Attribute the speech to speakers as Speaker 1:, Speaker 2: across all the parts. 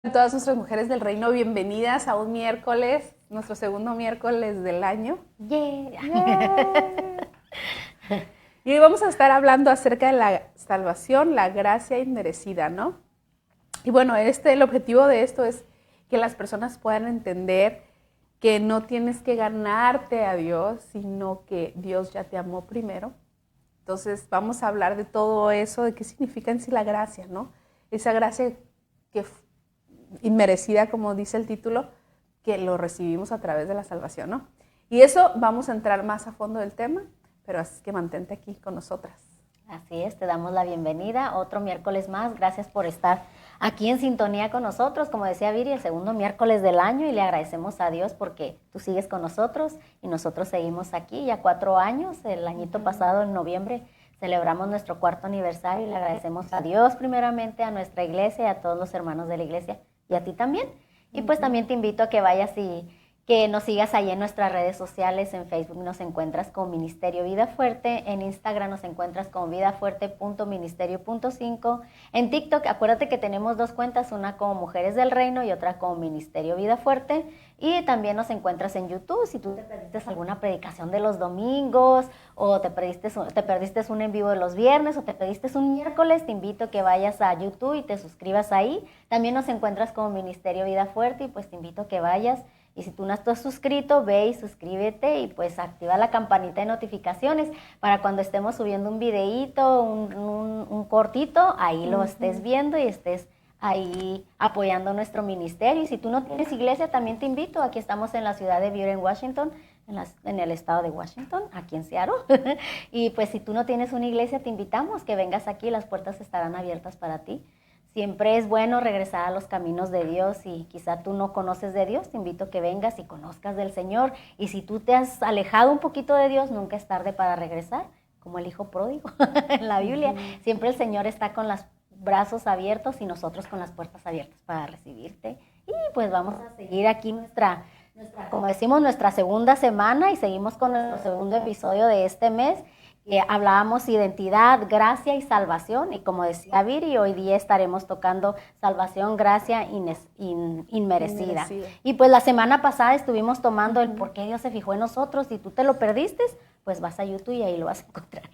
Speaker 1: A todas nuestras mujeres del reino, bienvenidas a un miércoles, nuestro segundo miércoles del año.
Speaker 2: Yeah.
Speaker 1: Y hoy vamos a estar hablando acerca de la salvación, la gracia inmerecida, ¿no? Y bueno, el objetivo de esto es que las personas puedan entender que no tienes que ganarte a Dios, sino que Dios ya te amó primero. Entonces vamos a hablar de todo eso, de qué significa en sí la gracia, ¿no? Esa gracia que inmerecida, como dice el título, que lo recibimos a través de la salvación, ¿no? Y eso vamos a entrar más a fondo del tema, pero así que mantente aquí con nosotras.
Speaker 2: Así es, te damos la bienvenida, otro miércoles más, gracias por estar aquí en sintonía con nosotros, como decía Viri, el segundo miércoles del año, y le agradecemos a Dios porque tú sigues con nosotros y nosotros seguimos aquí ya 4 años. El añito pasado, en noviembre, celebramos nuestro 4º aniversario y le agradecemos a Dios primeramente, a nuestra iglesia y a todos los hermanos de la iglesia y a ti también. Y pues también te invito a que vayas y que nos sigas ahí en nuestras redes sociales. En Facebook nos encuentras como Ministerio Vida Fuerte, en Instagram nos encuentras como vidafuerte.ministerio.5, en TikTok acuérdate que tenemos 2 cuentas, una como Mujeres del Reino y otra como Ministerio Vida Fuerte, y también nos encuentras en YouTube. Si tú te perdiste alguna predicación de los domingos, o te perdiste un en vivo de los viernes, o te perdiste un miércoles, te invito a que vayas a YouTube y te suscribas ahí. También nos encuentras como Ministerio Vida Fuerte y pues te invito a que vayas. Y si tú no estás suscrito, ve y suscríbete y pues activa la campanita de notificaciones para cuando estemos subiendo un videíto, un cortito, ahí lo estés viendo y estés ahí apoyando nuestro ministerio. Y si tú no tienes iglesia, también te invito. Aquí estamos en la ciudad de Butte, en Washington, en el estado de Washington, aquí en Seattle. Y pues si tú no tienes una iglesia, te invitamos que vengas aquí, las puertas estarán abiertas para ti. Siempre es bueno regresar a los caminos de Dios, y quizá tú no conoces de Dios, te invito a que vengas y conozcas del Señor. Y si tú te has alejado un poquito de Dios, nunca es tarde para regresar, como el hijo pródigo en la Biblia. Siempre el Señor está con los brazos abiertos y nosotros con las puertas abiertas para recibirte. Y pues vamos a seguir aquí como decimos, nuestra segunda semana, y seguimos con nuestro segundo episodio de este mes. Hablábamos identidad, gracia y salvación, y como decía Viri, hoy día estaremos tocando salvación, gracia inmerecida. Y pues la semana pasada estuvimos tomando el por qué Dios se fijó en nosotros. Si tú te lo perdiste, pues vas a YouTube y ahí lo vas a encontrar.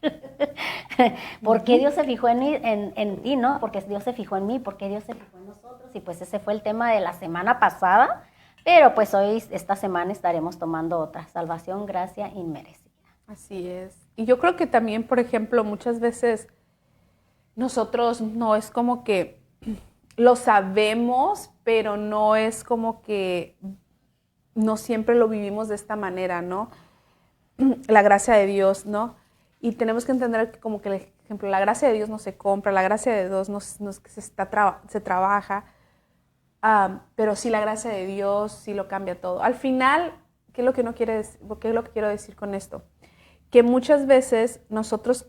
Speaker 2: ¿Por qué Dios se fijó en ti, no? Porque Dios se fijó en mí, ¿por qué Dios se fijó en nosotros? Y pues ese fue el tema de la semana pasada, pero pues hoy, esta semana, estaremos tomando otra, salvación, gracia inmerecida.
Speaker 1: Así es. Y yo creo que también, por ejemplo, muchas veces nosotros no es como que lo sabemos, pero no es como que no siempre lo vivimos de esta manera, ¿no? La gracia de Dios, ¿no? Y tenemos que entender que como que, por ejemplo, la gracia de Dios no se compra, la gracia de Dios no es que se trabaja, pero sí la gracia de Dios sí lo cambia todo. Al final, ¿qué es lo que quiero decir con esto? Que muchas veces nosotros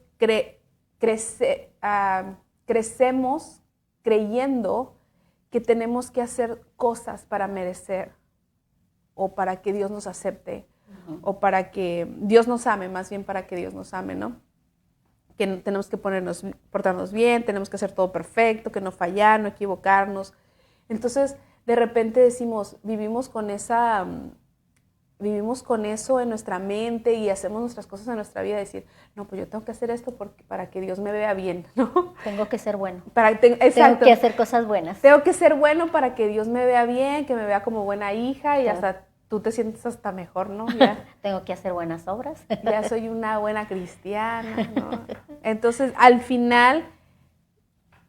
Speaker 1: crecemos creyendo que tenemos que hacer cosas para merecer, o para que Dios nos acepte, o para que Dios nos ame, más bien para que Dios nos ame, ¿no? Que tenemos que portarnos bien, tenemos que hacer todo perfecto, que no fallar, no equivocarnos. Entonces, de repente vivimos con eso en nuestra mente y hacemos nuestras cosas en nuestra vida, decir, no, pues yo tengo que hacer esto para que Dios me vea bien, ¿no?
Speaker 2: Tengo que ser bueno.
Speaker 1: Exacto.
Speaker 2: Tengo que hacer cosas buenas.
Speaker 1: Tengo que ser bueno para que Dios me vea bien, que me vea como buena hija, y hasta tú te sientes hasta mejor, ¿no? Ya,
Speaker 2: tengo que hacer buenas obras.
Speaker 1: Ya soy una buena cristiana, ¿no? Entonces, al final,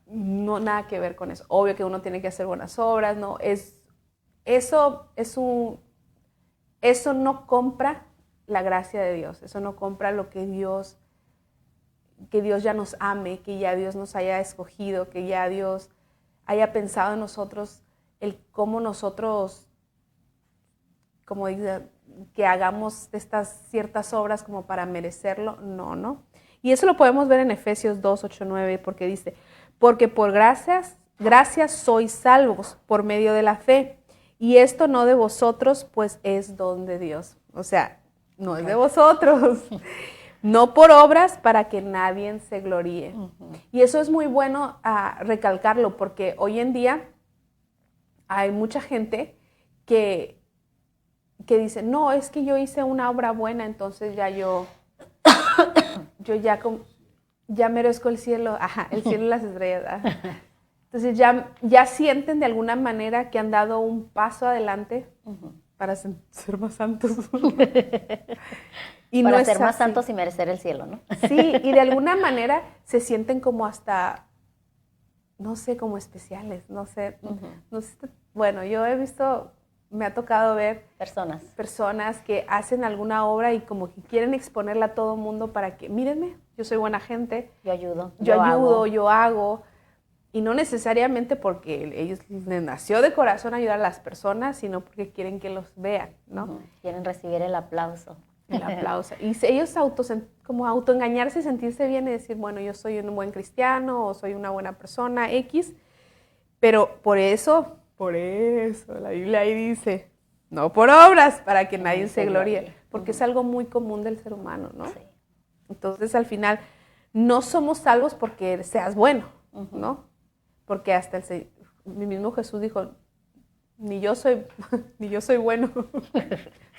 Speaker 1: no, nada que ver con eso. Obvio que uno tiene que hacer buenas obras, ¿no? Eso no compra la gracia de Dios, eso no compra lo que Dios ya nos ame, que ya Dios nos haya escogido, que ya Dios haya pensado en nosotros, el cómo nosotros, como dice, que hagamos estas ciertas obras como para merecerlo, no. Y eso lo podemos ver en Efesios 2, 8, 9, porque dice, porque por gracias sois salvos por medio de la fe. Y esto no de vosotros, pues es don de Dios. O sea, no es de vosotros. No por obras para que nadie se gloríe. Y eso es muy bueno recalcarlo, porque hoy en día hay mucha gente que dice, no, es que yo hice una obra buena, entonces ya yo ya merezco el cielo, el cielo y las estrellas. Entonces ya sienten de alguna manera que han dado un paso adelante para ser más santos.
Speaker 2: Y para ser más santos y merecer el cielo, ¿no?
Speaker 1: Sí, y de alguna manera se sienten como hasta, no sé, como especiales, no sé. Bueno, yo he visto, me ha tocado ver personas que hacen alguna obra y como que quieren exponerla a todo el mundo para que, mírenme, yo soy buena gente.
Speaker 2: Yo ayudo.
Speaker 1: Yo hago. Y no necesariamente porque ellos les nació de corazón ayudar a las personas, sino porque quieren que los vean, ¿no?
Speaker 2: Quieren recibir el aplauso.
Speaker 1: El aplauso. Y ellos como autoengañarse y sentirse bien y decir, bueno, yo soy un buen cristiano o soy una buena persona, X. Pero por eso, la Biblia ahí dice, no por obras, para que nadie se gloríe. Porque es algo muy común del ser humano, ¿no? Sí. Entonces, al final, no somos salvos porque seas bueno, ¿no? Porque hasta mi mismo Jesús dijo, ni yo soy bueno,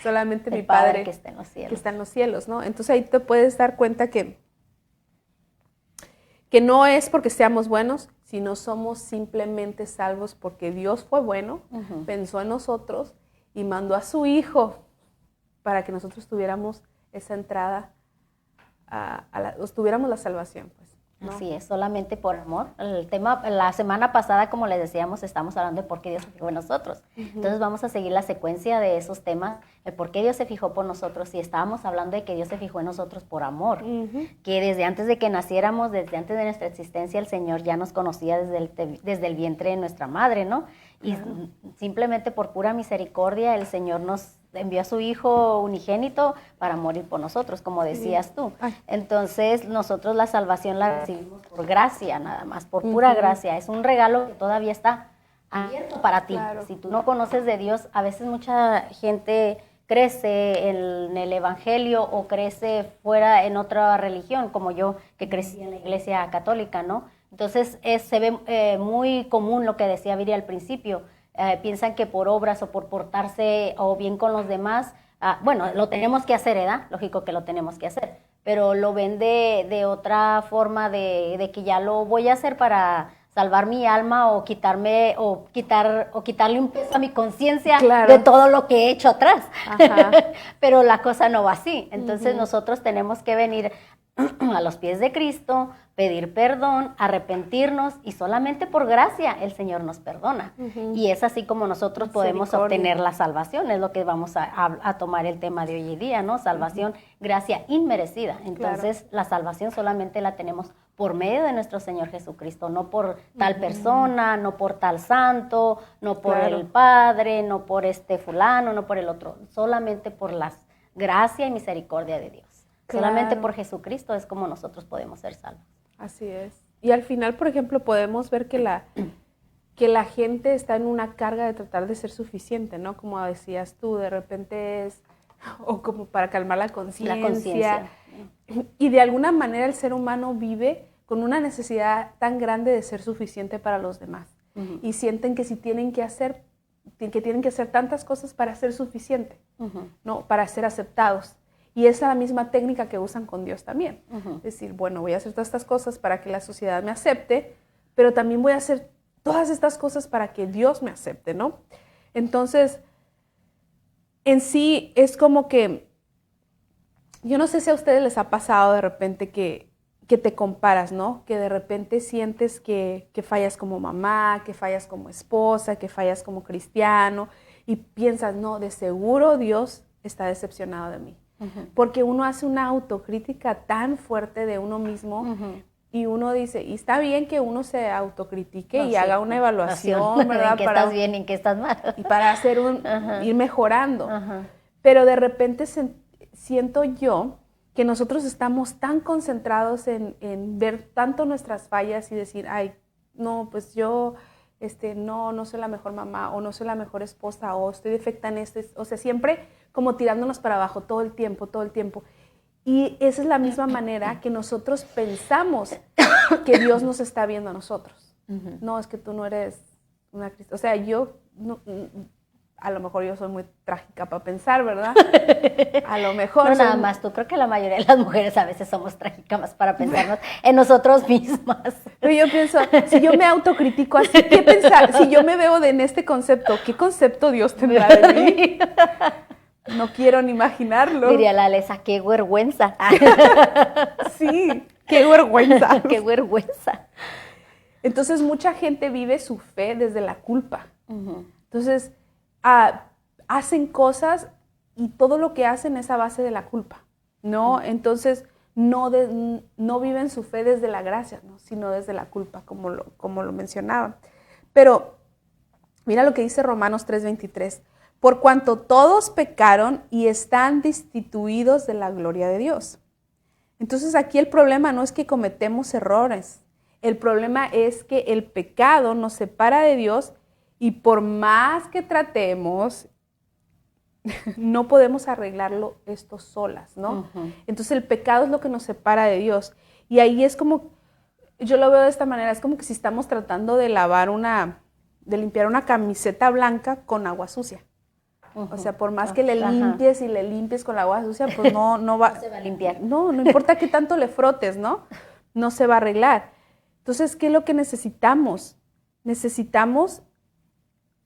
Speaker 1: solamente mi Padre
Speaker 2: que está
Speaker 1: en los cielos, ¿no? Entonces ahí te puedes dar cuenta que no es porque seamos buenos, sino somos simplemente salvos porque Dios fue bueno, pensó en nosotros y mandó a su Hijo para que nosotros tuviéramos esa entrada, tuviéramos la salvación, pues. ¿No?
Speaker 2: Así es, solamente por amor. El tema, la semana pasada, como les decíamos, estamos hablando de por qué Dios se fijó en nosotros. Entonces vamos a seguir la secuencia de esos temas, el por qué Dios se fijó por nosotros, y estábamos hablando de que Dios se fijó en nosotros por amor, que desde antes de que naciéramos, desde antes de nuestra existencia, el Señor ya nos conocía desde el vientre de nuestra madre, ¿no? Y simplemente por pura misericordia el Señor nos envió a su Hijo unigénito para morir por nosotros, como decías tú. Entonces nosotros la salvación la recibimos por gracia nada más, por pura gracia. Es un regalo que todavía está abierto para ti. Claro. Si tú no conoces de Dios, a veces mucha gente crece en el evangelio o crece fuera en otra religión, como yo que crecí en la iglesia católica, ¿no? Entonces se ve muy común lo que decía Viri al principio. Piensan que por obras o por portarse o bien con los demás, bueno, lo tenemos que hacer, ¿verdad? Lógico que lo tenemos que hacer, pero lo ven de otra forma de que ya lo voy a hacer para salvar mi alma o quitarle un peso a mi conciencia de todo lo que he hecho atrás. Pero la cosa no va así. Entonces nosotros tenemos que venir a los pies de Cristo, pedir perdón, arrepentirnos, y solamente por gracia el Señor nos perdona. Y es así como nosotros podemos obtener la salvación, es lo que vamos a tomar el tema de hoy en día, ¿no? Salvación, gracia inmerecida. Entonces la salvación solamente la tenemos por medio de nuestro Señor Jesucristo, no por tal persona, no por tal santo, no por el Padre, no por este fulano, no por el otro, solamente por la gracia y misericordia de Dios. Solamente por Jesucristo es como nosotros podemos ser salvos.
Speaker 1: Así es. Y al final, por ejemplo, podemos ver que la gente está en una carga de tratar de ser suficiente, ¿no? Como decías tú, de repente es, o como para calmar la conciencia. Y de alguna manera el ser humano vive con una necesidad tan grande de ser suficiente para los demás. Y sienten que tienen que hacer tantas cosas para ser suficiente, ¿no? Para ser aceptados. Y esa es la misma técnica que usan con Dios también. Es decir, bueno, voy a hacer todas estas cosas para que la sociedad me acepte, pero también voy a hacer todas estas cosas para que Dios me acepte, ¿no? Entonces, en sí es como que, yo no sé si a ustedes les ha pasado de repente que te comparas, ¿no? Que de repente sientes que fallas como mamá, que fallas como esposa, que fallas como cristiano, y piensas, no, de seguro Dios está decepcionado de mí. Porque uno hace una autocrítica tan fuerte de uno mismo y uno dice, y está bien que uno se autocritique y haga una evaluación, ¿verdad?
Speaker 2: ¿En qué estás bien y en qué estás mal?
Speaker 1: Y para hacer ir mejorando. Pero de repente siento yo que nosotros estamos tan concentrados en ver tanto nuestras fallas y decir, ay, no, pues yo no soy la mejor mamá, o no soy la mejor esposa, o estoy defecta en esto. O sea, siempre como tirándonos para abajo todo el tiempo. Y esa es la misma manera que nosotros pensamos que Dios nos está viendo a nosotros. No, es que tú no eres una cristiana. O sea, yo a lo mejor yo soy muy trágica para pensar, ¿verdad? A lo mejor.
Speaker 2: No nada más tú, creo que la mayoría de las mujeres a veces somos trágicas para pensarnos en nosotros mismas.
Speaker 1: Pero yo pienso, si yo me autocritico así, ¿qué pensar? Si yo me veo en este concepto, ¿qué concepto Dios tendrá de mí? No quiero ni imaginarlo.
Speaker 2: Diría la Alesa, qué vergüenza.
Speaker 1: Sí, qué vergüenza.
Speaker 2: Qué vergüenza.
Speaker 1: Entonces, mucha gente vive su fe desde la culpa.
Speaker 2: Uh-huh.
Speaker 1: Entonces, hacen cosas y todo lo que hacen es a base de la culpa, ¿no? Uh-huh. Entonces, no viven su fe desde la gracia, ¿no? Sino desde la culpa, como lo mencionaba. Pero, mira lo que dice Romanos 3:23. Por cuanto todos pecaron y están destituidos de la gloria de Dios. Entonces, aquí el problema no es que cometemos errores. El problema es que el pecado nos separa de Dios y por más que tratemos, no podemos arreglarlo esto solas, ¿no? Uh-huh. Entonces el pecado es lo que nos separa de Dios. Y ahí es como, yo lo veo de esta manera, es como que si estamos tratando de limpiar una camiseta blanca con agua sucia. Uh-huh. O sea, por más que le limpies y le limpies con la agua sucia, pues no va.
Speaker 2: No se va a limpiar.
Speaker 1: No importa qué tanto le frotes, ¿no? No se va a arreglar. Entonces, ¿qué es lo que necesitamos? Necesitamos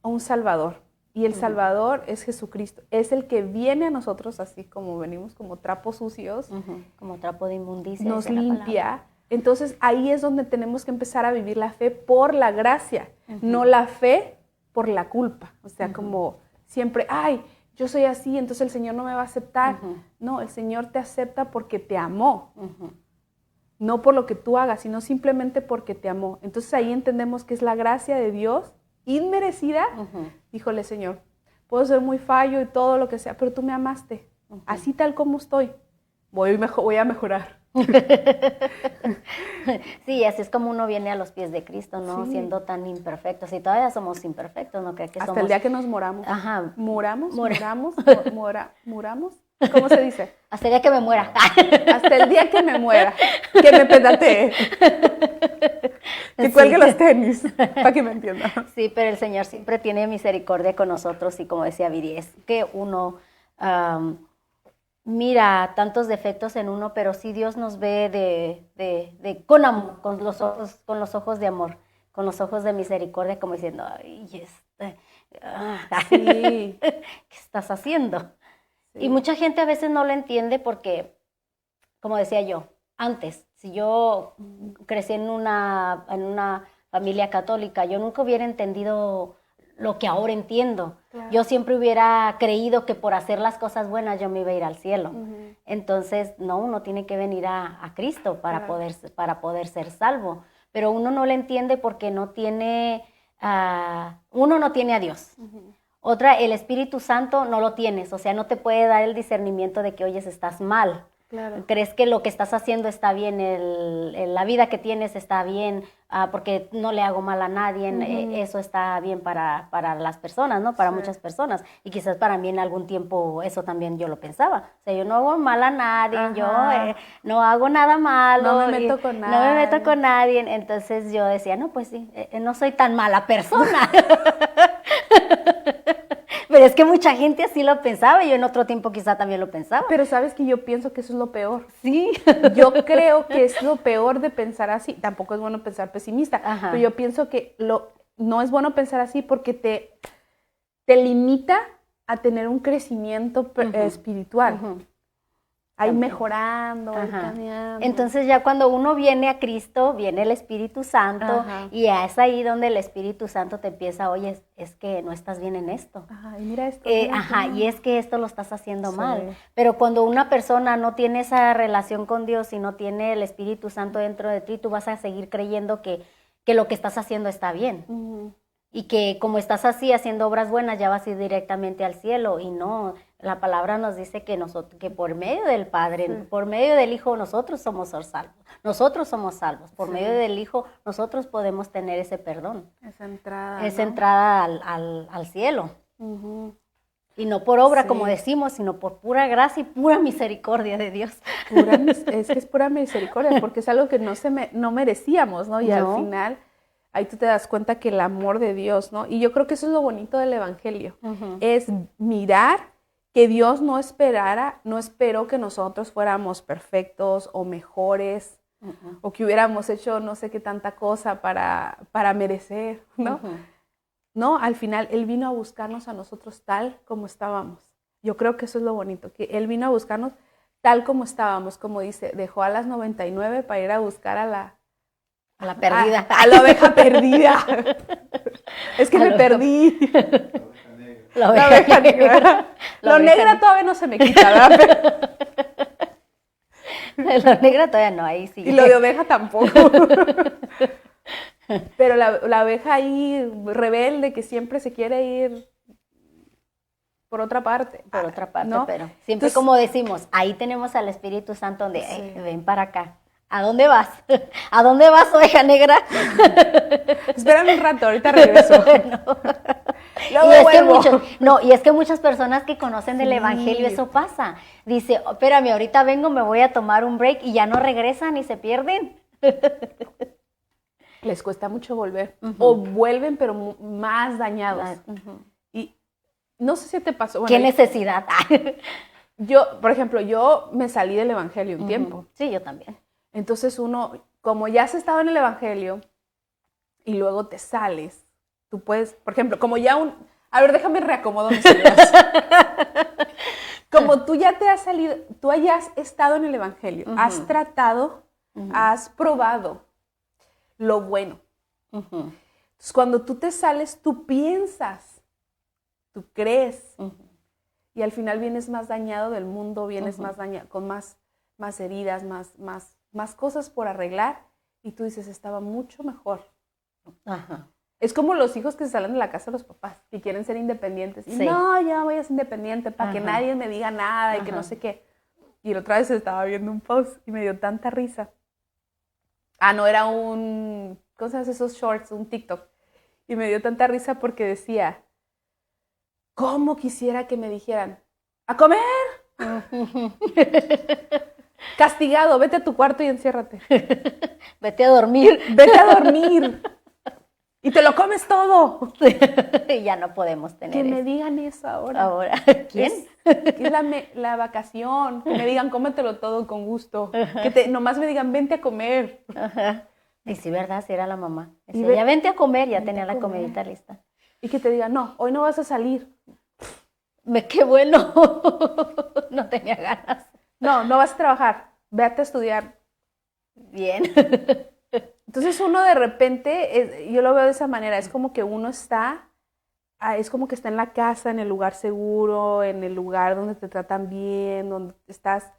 Speaker 1: a un Salvador. Y el Salvador es Jesucristo. Es el que viene a nosotros así como venimos, como trapos sucios.
Speaker 2: Uh-huh. Como trapo de inmundicia.
Speaker 1: Nos limpia. Entonces, ahí es donde tenemos que empezar a vivir la fe por la gracia, uh-huh. No la fe por la culpa. O sea, uh-huh. Como siempre, ay, yo soy así, entonces el Señor no me va a aceptar. Uh-huh. No, el Señor te acepta porque te amó. Uh-huh. No por lo que tú hagas, sino simplemente porque te amó. Entonces ahí entendemos que es la gracia de Dios inmerecida. Uh-huh. Híjole, Señor, puedo ser muy fallo y todo lo que sea, pero tú me amaste. Uh-huh. Así tal como estoy, voy a mejorar.
Speaker 2: Sí, así es como uno viene a los pies de Cristo, ¿no? Sí. Siendo tan imperfectos. Y todavía somos imperfectos, ¿no?
Speaker 1: Hasta el día que nos moramos.
Speaker 2: Ajá.
Speaker 1: Muramos. ¿Cómo se dice?
Speaker 2: Hasta el día que me muera.
Speaker 1: Hasta el día que me muera. Que me pedatee. Que cuelgue los tenis. Para que me entiendan.
Speaker 2: Sí, pero el Señor siempre tiene misericordia con nosotros. Y como decía Viri, es que uno mira tantos defectos en uno, pero sí Dios nos ve con amor, con los ojos de amor, con los ojos de misericordia, como diciendo, ay, sí. ¿Qué estás haciendo? Sí. Y mucha gente a veces no lo entiende porque, como decía yo, antes, si yo crecí en una familia católica, yo nunca hubiera entendido lo que ahora entiendo. Claro. Yo siempre hubiera creído que por hacer las cosas buenas yo me iba a ir al cielo. Uh-huh. Entonces, no, uno tiene que venir a Cristo para poder ser salvo. Pero uno no lo entiende porque uno no tiene a Dios. Uh-huh. Otra, el Espíritu Santo no lo tienes, o sea, no te puede dar el discernimiento de que, oyes, estás mal. Claro. Crees que lo que estás haciendo está bien, la vida que tienes está bien, porque no le hago mal a nadie, uh-huh. Eso está bien para las personas, ¿no? Para muchas personas. Y quizás para mí en algún tiempo eso también yo lo pensaba. O sea, yo no hago mal a nadie, uh-huh. Yo no hago nada malo.
Speaker 1: No me meto con nadie.
Speaker 2: No me meto con nadie. Entonces yo decía, no, pues sí, no soy tan mala persona. Pero es que mucha gente así lo pensaba, y yo en otro tiempo quizá también lo pensaba.
Speaker 1: Pero sabes que yo pienso que eso es lo peor.
Speaker 2: Sí.
Speaker 1: Yo creo que es lo peor de pensar así. Tampoco es bueno pensar pesimista, ajá. Pero yo pienso que no es bueno pensar así porque te limita a tener un crecimiento uh-huh. Espiritual. Uh-huh. Ahí mejorando, ahí cambiando.
Speaker 2: Entonces ya cuando uno viene a Cristo, viene el Espíritu Santo, ajá. Y es ahí donde el Espíritu Santo te empieza, oye, es que no estás bien en esto.
Speaker 1: Ajá, y mira esto.
Speaker 2: Y es que esto lo estás haciendo mal. Pero cuando una persona no tiene esa relación con Dios y no tiene el Espíritu Santo dentro de ti, tú vas a seguir creyendo que lo que estás haciendo está bien. Uh-huh. Y que como estás así haciendo obras buenas ya vas a ir directamente al cielo, y no, la palabra nos dice que por medio del Padre, sí. Por medio del Hijo nosotros somos salvos, por sí. Medio del Hijo nosotros podemos tener ese perdón, esa entrada al cielo. Uh-huh. Y no por obra, sí. Como decimos, sino por pura gracia y pura misericordia de Dios.
Speaker 1: Es que es pura misericordia, porque es algo que no merecíamos, ¿no? Y al final ahí tú te das cuenta que el amor de Dios, ¿no? Y yo creo que eso es lo bonito del Evangelio, es mirar que Dios no esperó que nosotros fuéramos perfectos o mejores, o que hubiéramos hecho no sé qué tanta cosa para merecer, ¿no? No, al final Él vino a buscarnos a nosotros tal como estábamos. Yo creo que eso es lo bonito, que Él vino a buscarnos tal como estábamos, como dice, dejó a las 99 para ir a buscar a la
Speaker 2: perdida.
Speaker 1: A la oveja perdida. Es que me perdí. La oveja negra. Lo negra todavía no se me quita, ¿verdad?
Speaker 2: Lo negra todavía no, ahí sí.
Speaker 1: Y lo de oveja tampoco. Pero la oveja ahí rebelde que siempre se quiere ir por otra parte.
Speaker 2: Por otra parte,
Speaker 1: ¿no?
Speaker 2: Pero siempre entonces, como decimos, ahí tenemos al Espíritu Santo donde, ven para acá. ¿A dónde vas? ¿A dónde vas, oveja negra?
Speaker 1: Espérame un rato, ahorita regreso.
Speaker 2: Y es que muchas personas que conocen del Evangelio eso pasa. Dice, espérame, ahorita vengo, me voy a tomar un break y ya no regresan y se pierden.
Speaker 1: Les cuesta mucho volver. O vuelven, pero más dañados. Y no sé si te pasó.
Speaker 2: Bueno, ¿qué necesidad?
Speaker 1: Yo, por ejemplo, yo me salí del Evangelio un tiempo.
Speaker 2: Sí, yo también.
Speaker 1: Entonces uno, como ya has estado en el Evangelio y luego te sales, tú puedes, por ejemplo, como ya a ver, déjame reacomodo mis ideas. Como tú ya te has salido, tú hayas estado en el Evangelio, has tratado, has probado lo bueno. Entonces cuando tú te sales, tú piensas, tú crees, y al final vienes más dañado del mundo, vienes más dañado, con más heridas, más cosas por arreglar, y tú dices, estaba mucho mejor. Es como los hijos que se salen de la casa de los papás, que quieren ser independientes. Y no, ya voy a ser independiente para que nadie me diga nada y que no sé qué. Y la otra vez estaba viendo un post y me dio tanta risa. No, era ¿cómo se llama esos shorts? Un TikTok. Y me dio tanta risa porque decía, ¿cómo quisiera que me dijeran? ¡A comer! Castigado, vete a tu cuarto y enciérrate.
Speaker 2: Vete a dormir.
Speaker 1: Vete a dormir. Y te lo comes todo.
Speaker 2: Y ya no podemos tener
Speaker 1: que me digan eso ahora.
Speaker 2: ¿Quién?
Speaker 1: Es la vacación. Que me digan, cómetelo todo con gusto. Que nomás me digan, vente a comer.
Speaker 2: Y sí, ¿verdad? Sí era la mamá. Decía, ya vente a comer, ya tenía la comidita lista.
Speaker 1: Y que te digan, no, hoy no vas a salir.
Speaker 2: Qué bueno. No tenía ganas.
Speaker 1: No vas a trabajar. Vete a estudiar.
Speaker 2: Bien.
Speaker 1: Entonces uno de repente, yo lo veo de esa manera, es como que uno está en la casa, en el lugar seguro, en el lugar donde te tratan bien, donde estás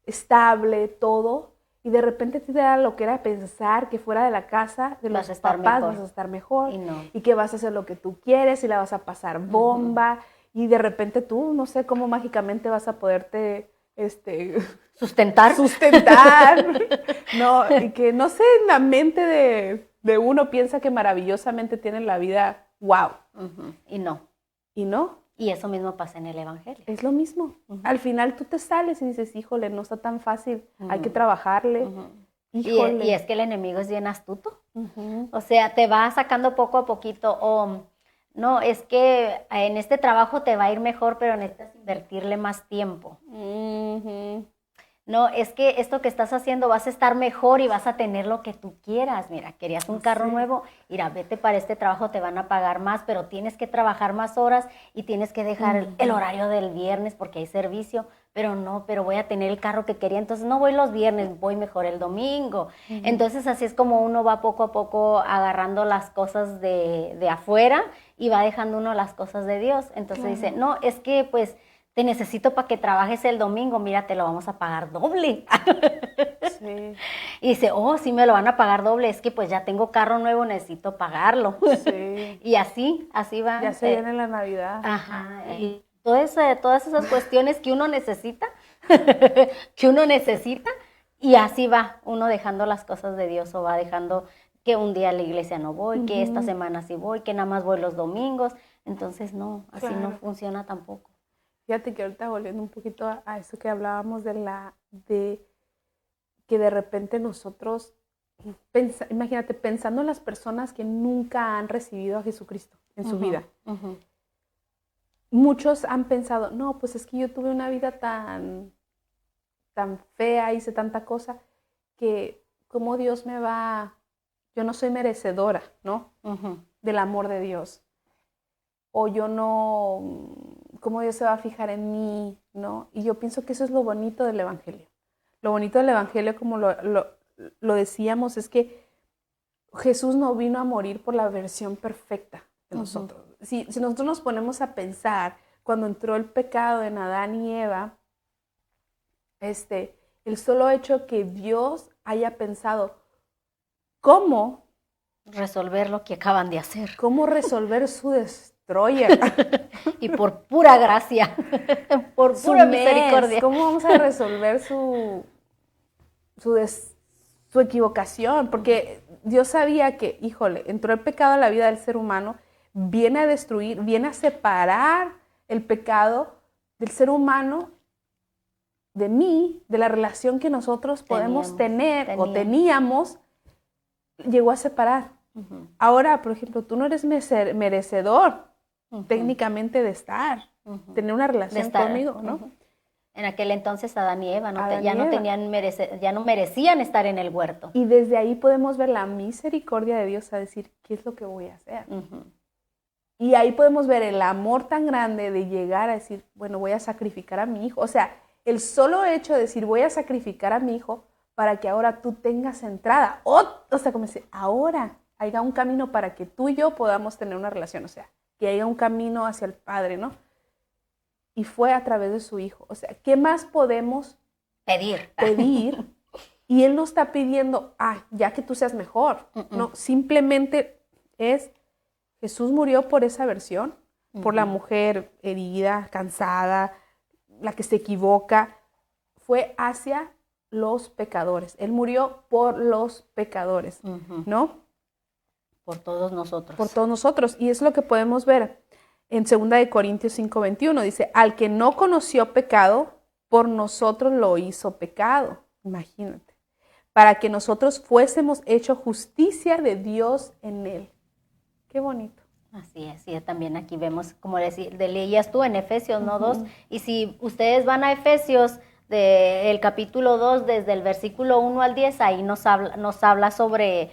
Speaker 1: estable, todo, y de repente te da lo que era pensar que fuera de la casa de los papás vas a estar mejor, y que vas a hacer lo que tú quieres y la vas a pasar bomba, y de repente tú, no sé cómo mágicamente vas a poderte
Speaker 2: sustentar.
Speaker 1: No, y que no sé, en la mente de uno piensa que maravillosamente tiene la vida, wow.
Speaker 2: Y no.
Speaker 1: Y
Speaker 2: eso mismo pasa en el Evangelio.
Speaker 1: Es lo mismo. Al final tú te sales y dices, híjole, no está tan fácil, hay que trabajarle. Híjole.
Speaker 2: Y es que el enemigo es bien astuto. O sea, te va sacando poco a poquito, no, es que en este trabajo te va a ir mejor, pero necesitas invertirle más tiempo. No, es que esto que estás haciendo vas a estar mejor y vas a tener lo que tú quieras. Mira, querías un carro nuevo, mira, vete para este trabajo, te van a pagar más, pero tienes que trabajar más horas y tienes que dejar el horario del viernes porque hay servicio, pero voy a tener el carro que quería, entonces no voy los viernes, voy mejor el domingo. Entonces así es como uno va poco a poco agarrando las cosas de afuera y va dejando uno las cosas de Dios. Entonces dice, no, es que pues te necesito para que trabajes el domingo, mira, te lo vamos a pagar doble. Sí. Y dice, sí me lo van a pagar doble, es que pues ya tengo carro nuevo, necesito pagarlo. Sí. Y así va.
Speaker 1: Ya se viene la Navidad.
Speaker 2: Y todas esas cuestiones que uno necesita, y así va uno dejando las cosas de Dios, o va dejando que un día a la iglesia no voy, que esta semana sí voy, que nada más voy los domingos. Entonces no, así no funciona tampoco.
Speaker 1: Fíjate que ahorita volviendo un poquito a eso que hablábamos de que de repente nosotros imagínate, pensando en las personas que nunca han recibido a Jesucristo en su vida. Muchos han pensado, no, pues es que yo tuve una vida tan fea, hice tanta cosa, que cómo Dios me va, yo no soy merecedora, ¿no? Del amor de Dios. O yo no, cómo Dios se va a fijar en mí, ¿no? Y yo pienso que eso es lo bonito del Evangelio. Lo bonito del Evangelio, como lo decíamos, es que Jesús no vino a morir por la versión perfecta de nosotros. Si nosotros nos ponemos a pensar, cuando entró el pecado en Adán y Eva, el solo hecho que Dios haya pensado cómo
Speaker 2: resolver lo que acaban de hacer.
Speaker 1: Cómo resolver su destroyer.
Speaker 2: Y por pura gracia, por pura misericordia.
Speaker 1: ¿Cómo vamos a resolver su equivocación? Porque Dios sabía que, híjole, entró el pecado a la vida del ser humano, viene a destruir, viene a separar el pecado del ser humano de mí, de la relación que nosotros podemos tener o teníamos, llegó a separar. Ahora, por ejemplo, tú no eres merecedor técnicamente de tener una relación conmigo, ¿no?
Speaker 2: En aquel entonces Adán y Eva ya no merecían estar en el huerto.
Speaker 1: Y desde ahí podemos ver la misericordia de Dios a decir, ¿qué es lo que voy a hacer? Y ahí podemos ver el amor tan grande de llegar a decir, bueno, voy a sacrificar a mi hijo. O sea, el solo hecho de decir, voy a sacrificar a mi hijo para que ahora tú tengas entrada. O sea, como decir, ahora haya un camino para que tú y yo podamos tener una relación. O sea, que haya un camino hacia el Padre, ¿no? Y fue a través de su hijo. O sea, ¿qué más podemos
Speaker 2: pedir?
Speaker 1: Y Él no está pidiendo, ya que tú seas mejor. No, simplemente es, Jesús murió por esa versión, por la mujer herida, cansada, la que se equivoca. Fue hacia los pecadores. Él murió por los pecadores, ¿no?
Speaker 2: Por todos nosotros.
Speaker 1: Por todos nosotros. Y es lo que podemos ver en 2 Corintios 5:21. Dice, al que no conoció pecado, por nosotros lo hizo pecado. Imagínate. Para que nosotros fuésemos hecho justicia de Dios en él. Qué bonito.
Speaker 2: Así es, y también aquí vemos, como leías tú en Efesios, ¿no? 2, y si ustedes van a Efesios, del capítulo 2, desde el versículo 1 al 10, ahí nos habla sobre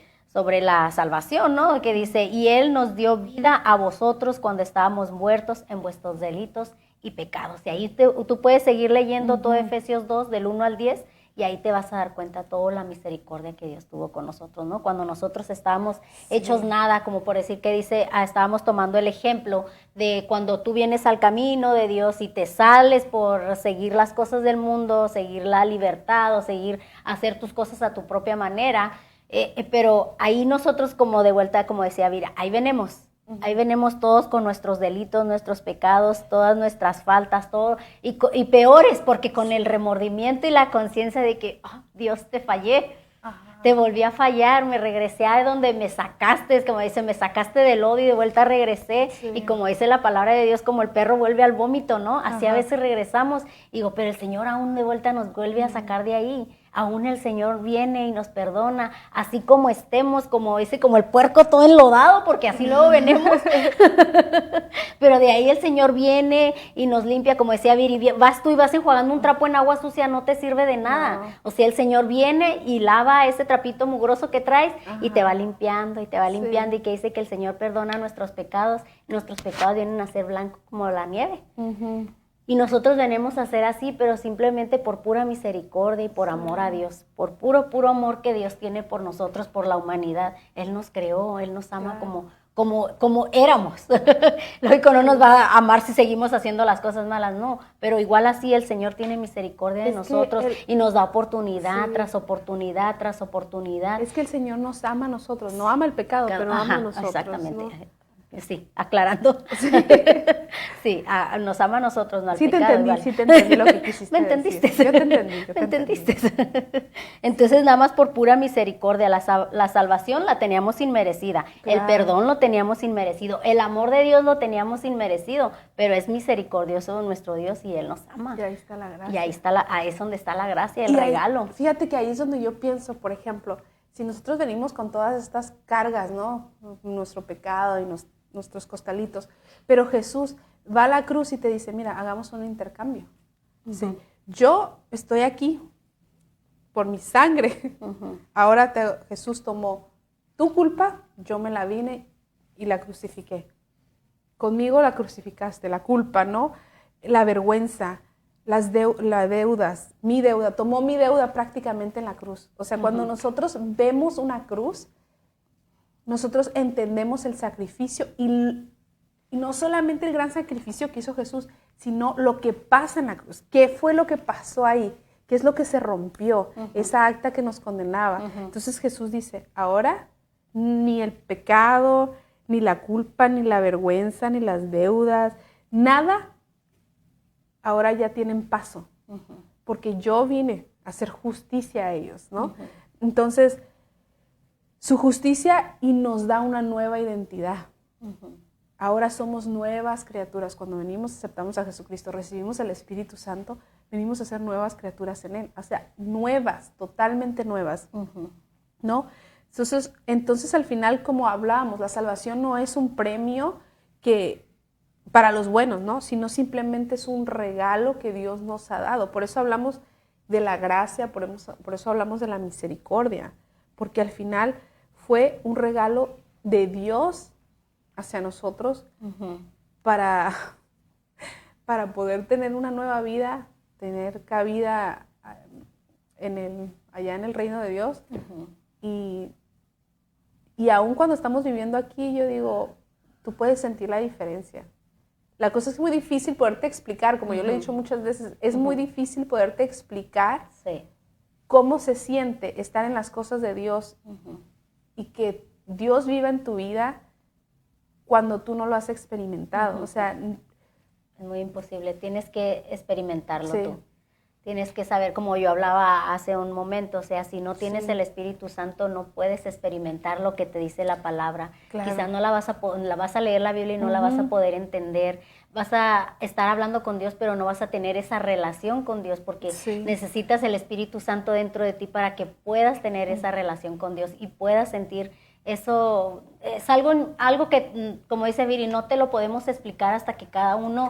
Speaker 2: la salvación, ¿no? Que dice, y Él nos dio vida a vosotros cuando estábamos muertos en vuestros delitos y pecados. Y ahí tú puedes seguir leyendo todo Efesios 2, del 1 al 10, y ahí te vas a dar cuenta de toda la misericordia que Dios tuvo con nosotros, ¿no? Cuando nosotros estábamos hechos nada, como por decir que dice, estábamos tomando el ejemplo de cuando tú vienes al camino de Dios y te sales por seguir las cosas del mundo, seguir la libertad o hacer tus cosas a tu propia manera, pero ahí nosotros como de vuelta, como decía Vira, ahí venimos. Ahí venimos todos con nuestros delitos, nuestros pecados, todas nuestras faltas, todo, y peores, porque con el remordimiento y la conciencia de que, Dios, te fallé, te volví a fallar, me regresé a donde me sacaste, como dice, me sacaste del lodo y de vuelta regresé, y como dice la palabra de Dios, como el perro vuelve al vómito, ¿no? Así a veces regresamos, y digo, pero el Señor aún de vuelta nos vuelve a sacar de ahí. Aún el Señor viene y nos perdona, así como estemos, como dice, como el puerco todo enlodado, porque así luego venimos. Pero de ahí el Señor viene y nos limpia, como decía Viri, vas tú y vas enjuagando un trapo en agua sucia, no te sirve de nada. No. O sea, el Señor viene y lava ese trapito mugroso que traes y te va limpiando y te va limpiando, y que dice que el Señor perdona nuestros pecados vienen a ser blancos como la nieve. Y nosotros venimos a ser así, pero simplemente por pura misericordia y por amor a Dios, por puro amor que Dios tiene por nosotros, por la humanidad. Él nos creó, Él nos ama como éramos. Lógico, no nos va a amar si seguimos haciendo las cosas malas, no, pero igual así el Señor tiene misericordia de nosotros y nos da oportunidad tras oportunidad tras oportunidad.
Speaker 1: Es que el Señor nos ama a nosotros, no ama el pecado, pero ama a nosotros.
Speaker 2: Exactamente.
Speaker 1: ¿No?
Speaker 2: Sí, aclarando. Sí, nos ama a nosotros, no al
Speaker 1: pecado. Sí te entendí lo que quisiste
Speaker 2: ¿Me entendiste?
Speaker 1: decir. Yo te entendí.
Speaker 2: ¿Me entendiste? Entonces, nada más por pura misericordia, la salvación la teníamos inmerecida, claro. El perdón lo teníamos inmerecido, el amor de Dios lo teníamos inmerecido, pero es misericordioso nuestro Dios y Él nos ama.
Speaker 1: Y ahí está la gracia.
Speaker 2: Y ahí es donde está la gracia, el regalo.
Speaker 1: Fíjate que ahí es donde yo pienso, por ejemplo, si nosotros venimos con todas estas cargas, ¿no? Nuestro pecado y nuestros costalitos, pero Jesús va a la cruz y te dice, mira, hagamos un intercambio. Dice, yo estoy aquí por mi sangre. Ahora Jesús tomó tu culpa, yo me la vine y la crucifiqué. Conmigo la crucificaste, la culpa, ¿no? La vergüenza, las deudas, mi deuda, tomó mi deuda prácticamente en la cruz. O sea, cuando nosotros vemos una cruz, nosotros entendemos el sacrificio y no solamente el gran sacrificio que hizo Jesús, sino lo que pasa en la cruz. ¿Qué fue lo que pasó ahí? ¿Qué es lo que se rompió? Esa acta que nos condenaba. Entonces Jesús dice, ahora ni el pecado, ni la culpa, ni la vergüenza, ni las deudas, nada, ahora ya tienen paso. Porque yo vine a hacer justicia a ellos, ¿no? Entonces, su justicia y nos da una nueva identidad. Ahora somos nuevas criaturas. Cuando venimos, aceptamos a Jesucristo, recibimos el Espíritu Santo, venimos a ser nuevas criaturas en Él. O sea, nuevas, totalmente nuevas, ¿no? Entonces, al final, como hablábamos, la salvación no es un premio para los buenos, ¿no? Sino simplemente es un regalo que Dios nos ha dado. Por eso hablamos de la gracia, por eso hablamos de la misericordia, porque al final fue un regalo de Dios hacia nosotros para poder tener una nueva vida, tener cabida allá en el reino de Dios. Y aún cuando estamos viviendo aquí, yo digo, tú puedes sentir la diferencia. La cosa es muy difícil poderte explicar, como yo lo he dicho muchas veces, es muy difícil poderte explicar cómo se siente estar en las cosas de Dios y que Dios viva en tu vida cuando tú no lo has experimentado. O sea,
Speaker 2: es muy imposible, tienes que experimentarlo
Speaker 1: sí.
Speaker 2: tú. Tienes que saber, como yo hablaba hace un momento, o sea, si no tienes el Espíritu Santo, no puedes experimentar lo que te dice la palabra.
Speaker 1: Claro.
Speaker 2: Quizás no la vas a leer la Biblia y no la vas a poder entender. Vas a estar hablando con Dios, pero no vas a tener esa relación con Dios, porque necesitas el Espíritu Santo dentro de ti para que puedas tener esa relación con Dios y puedas sentir eso. Es algo que, como dice Viri, no te lo podemos explicar hasta que cada uno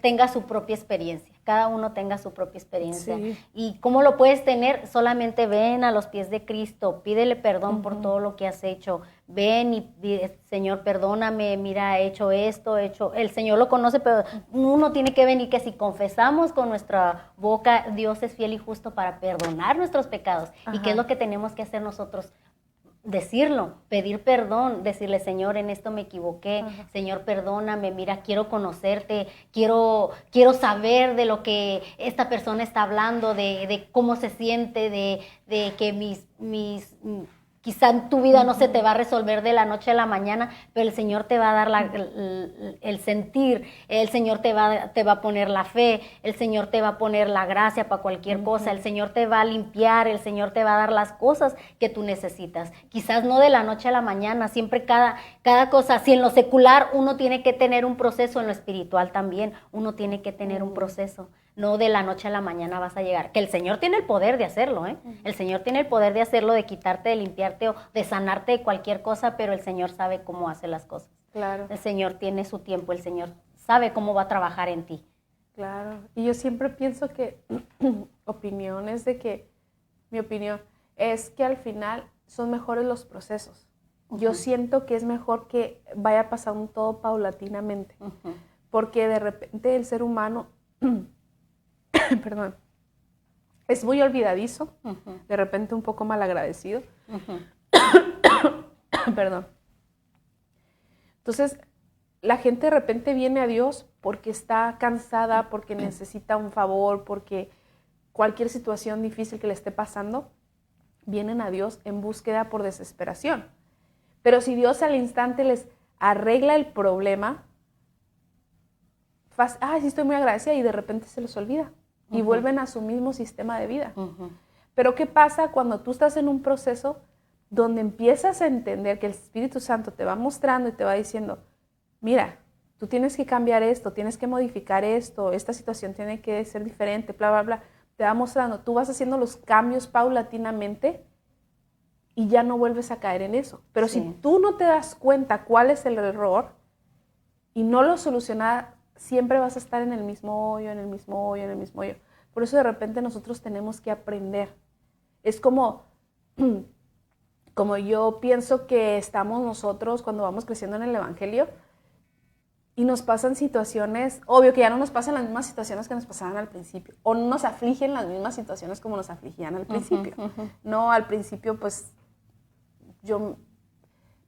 Speaker 2: tenga su propia experiencia. Cada uno tenga su propia experiencia. Sí. ¿Y cómo lo puedes tener? Solamente ven a los pies de Cristo, pídele perdón por todo lo que has hecho. Ven y pide, Señor, perdóname, mira, he hecho esto, el Señor lo conoce, pero uno tiene que venir, que si confesamos con nuestra boca, Dios es fiel y justo para perdonar nuestros pecados. ¿Y qué es lo que tenemos que hacer nosotros? Decirlo, pedir perdón, decirle, Señor, en esto me equivoqué, Señor, perdóname, mira, quiero conocerte, quiero saber de lo que esta persona está hablando, de cómo se siente, de que quizá en tu vida no se te va a resolver de la noche a la mañana, pero el Señor te va a dar el sentir, el Señor te va a poner la fe, el Señor te va a poner la gracia para cualquier cosa, el Señor te va a limpiar, el Señor te va a dar las cosas que tú necesitas. Quizás no de la noche a la mañana, siempre cada cosa. Si en lo secular uno tiene que tener un proceso, en lo espiritual también uno tiene que tener un proceso. No de la noche a la mañana vas a llegar. Que el Señor tiene el poder de hacerlo, ¿eh? El Señor tiene el poder de hacerlo, de quitarte, de limpiarte o de sanarte de cualquier cosa, pero el Señor sabe cómo hace las cosas.
Speaker 1: Claro.
Speaker 2: El Señor tiene su tiempo, el Señor sabe cómo va a trabajar en ti.
Speaker 1: Claro. Y yo siempre pienso que mi opinión es que al final son mejores los procesos. Yo siento que es mejor que vaya pasando todo paulatinamente, porque de repente el ser humano perdón, es muy olvidadizo, de repente un poco malagradecido. Perdón. Entonces, la gente de repente viene a Dios porque está cansada, porque necesita un favor, porque cualquier situación difícil que le esté pasando, vienen a Dios en búsqueda por desesperación. Pero si Dios al instante les arregla el problema, sí estoy muy agradecida, y de repente se los olvida. Y vuelven a su mismo sistema de vida. Pero ¿qué pasa cuando tú estás en un proceso donde empiezas a entender que el Espíritu Santo te va mostrando y te va diciendo, mira, tú tienes que cambiar esto, tienes que modificar esto, esta situación tiene que ser diferente, bla, bla, bla. Te va mostrando, tú vas haciendo los cambios paulatinamente y ya no vuelves a caer en eso. Pero
Speaker 2: Sí.
Speaker 1: si tú no te das cuenta cuál es el error y no lo solucionas, siempre vas a estar en el mismo hoyo, en el mismo hoyo, en el mismo hoyo. Por eso de repente nosotros tenemos que aprender. Es como yo pienso que estamos nosotros cuando vamos creciendo en el Evangelio y nos pasan situaciones, obvio que ya no nos pasan las mismas situaciones que nos pasaban al principio, o no nos afligen las mismas situaciones como nos afligían al principio. No, al principio pues yo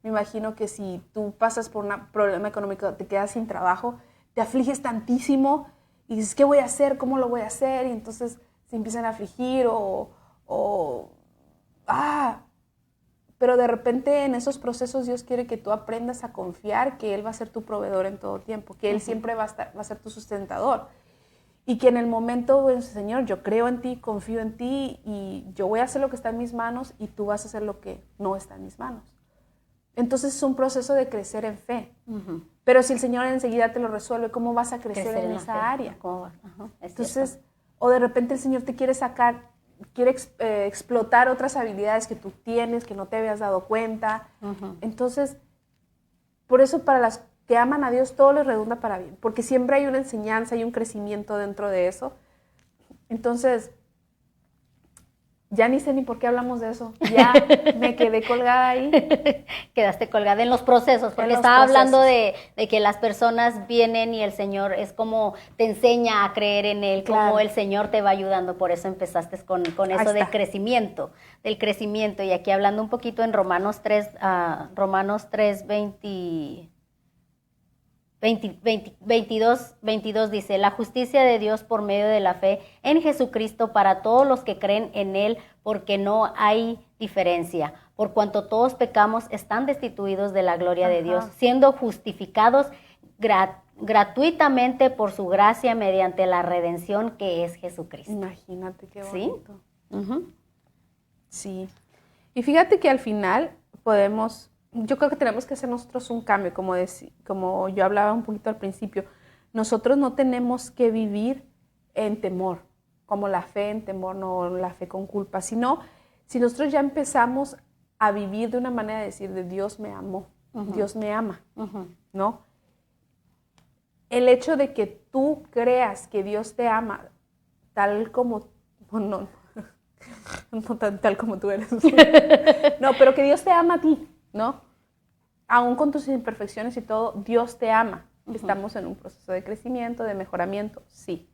Speaker 1: me imagino que si tú pasas por un problema económico, te quedas sin trabajo, te afliges tantísimo y dices, ¿qué voy a hacer? ¿Cómo lo voy a hacer? Y entonces se empiezan a afligir pero de repente en esos procesos Dios quiere que tú aprendas a confiar que Él va a ser tu proveedor en todo tiempo, que Él siempre va a ser tu sustentador. Y que en el momento, pues, Señor, yo creo en ti, confío en ti y yo voy a hacer lo que está en mis manos y tú vas a hacer lo que no está en mis manos. Entonces es un proceso de crecer en fe. Pero si el Señor enseguida te lo resuelve, ¿cómo vas a crecer en esa área? Entonces, o de repente el Señor te quiere sacar, quiere explotar otras habilidades que tú tienes, que no te habías dado cuenta. Entonces, por eso para las que aman a Dios todo les redunda para bien, porque siempre hay una enseñanza y un crecimiento dentro de eso. Entonces, ya ni sé ni por qué hablamos de eso. Ya me quedé colgada ahí.
Speaker 2: Quedaste colgada en los procesos, porque estaba hablando de que las personas vienen y el Señor es como te enseña a creer en Él,
Speaker 1: Claro.
Speaker 2: como el Señor te va ayudando. Por eso empezaste con eso del crecimiento. Y aquí hablando un poquito en Romanos 3, 22 dice, la justicia de Dios por medio de la fe en Jesucristo para todos los que creen en Él, porque no hay diferencia. Por cuanto todos pecamos, están destituidos de la gloria de Dios, siendo justificados gratuitamente por su gracia mediante la redención que es Jesucristo.
Speaker 1: Imagínate qué bonito.
Speaker 2: ¿Sí?
Speaker 1: Sí. Y fíjate que al final yo creo que tenemos que hacer nosotros un cambio, como yo hablaba un poquito al principio. Nosotros no tenemos que vivir en temor, como la fe en temor, no la fe con culpa, sino si nosotros ya empezamos a vivir de una manera de decir, de Dios me amó, Dios me ama, ¿no? El hecho de que tú creas que Dios te ama tal como, no tal como tú eres, no, pero que Dios te ama a ti, ¿no? Aún con tus imperfecciones y todo, Dios te ama. Estamos en un proceso de crecimiento, de mejoramiento, sí.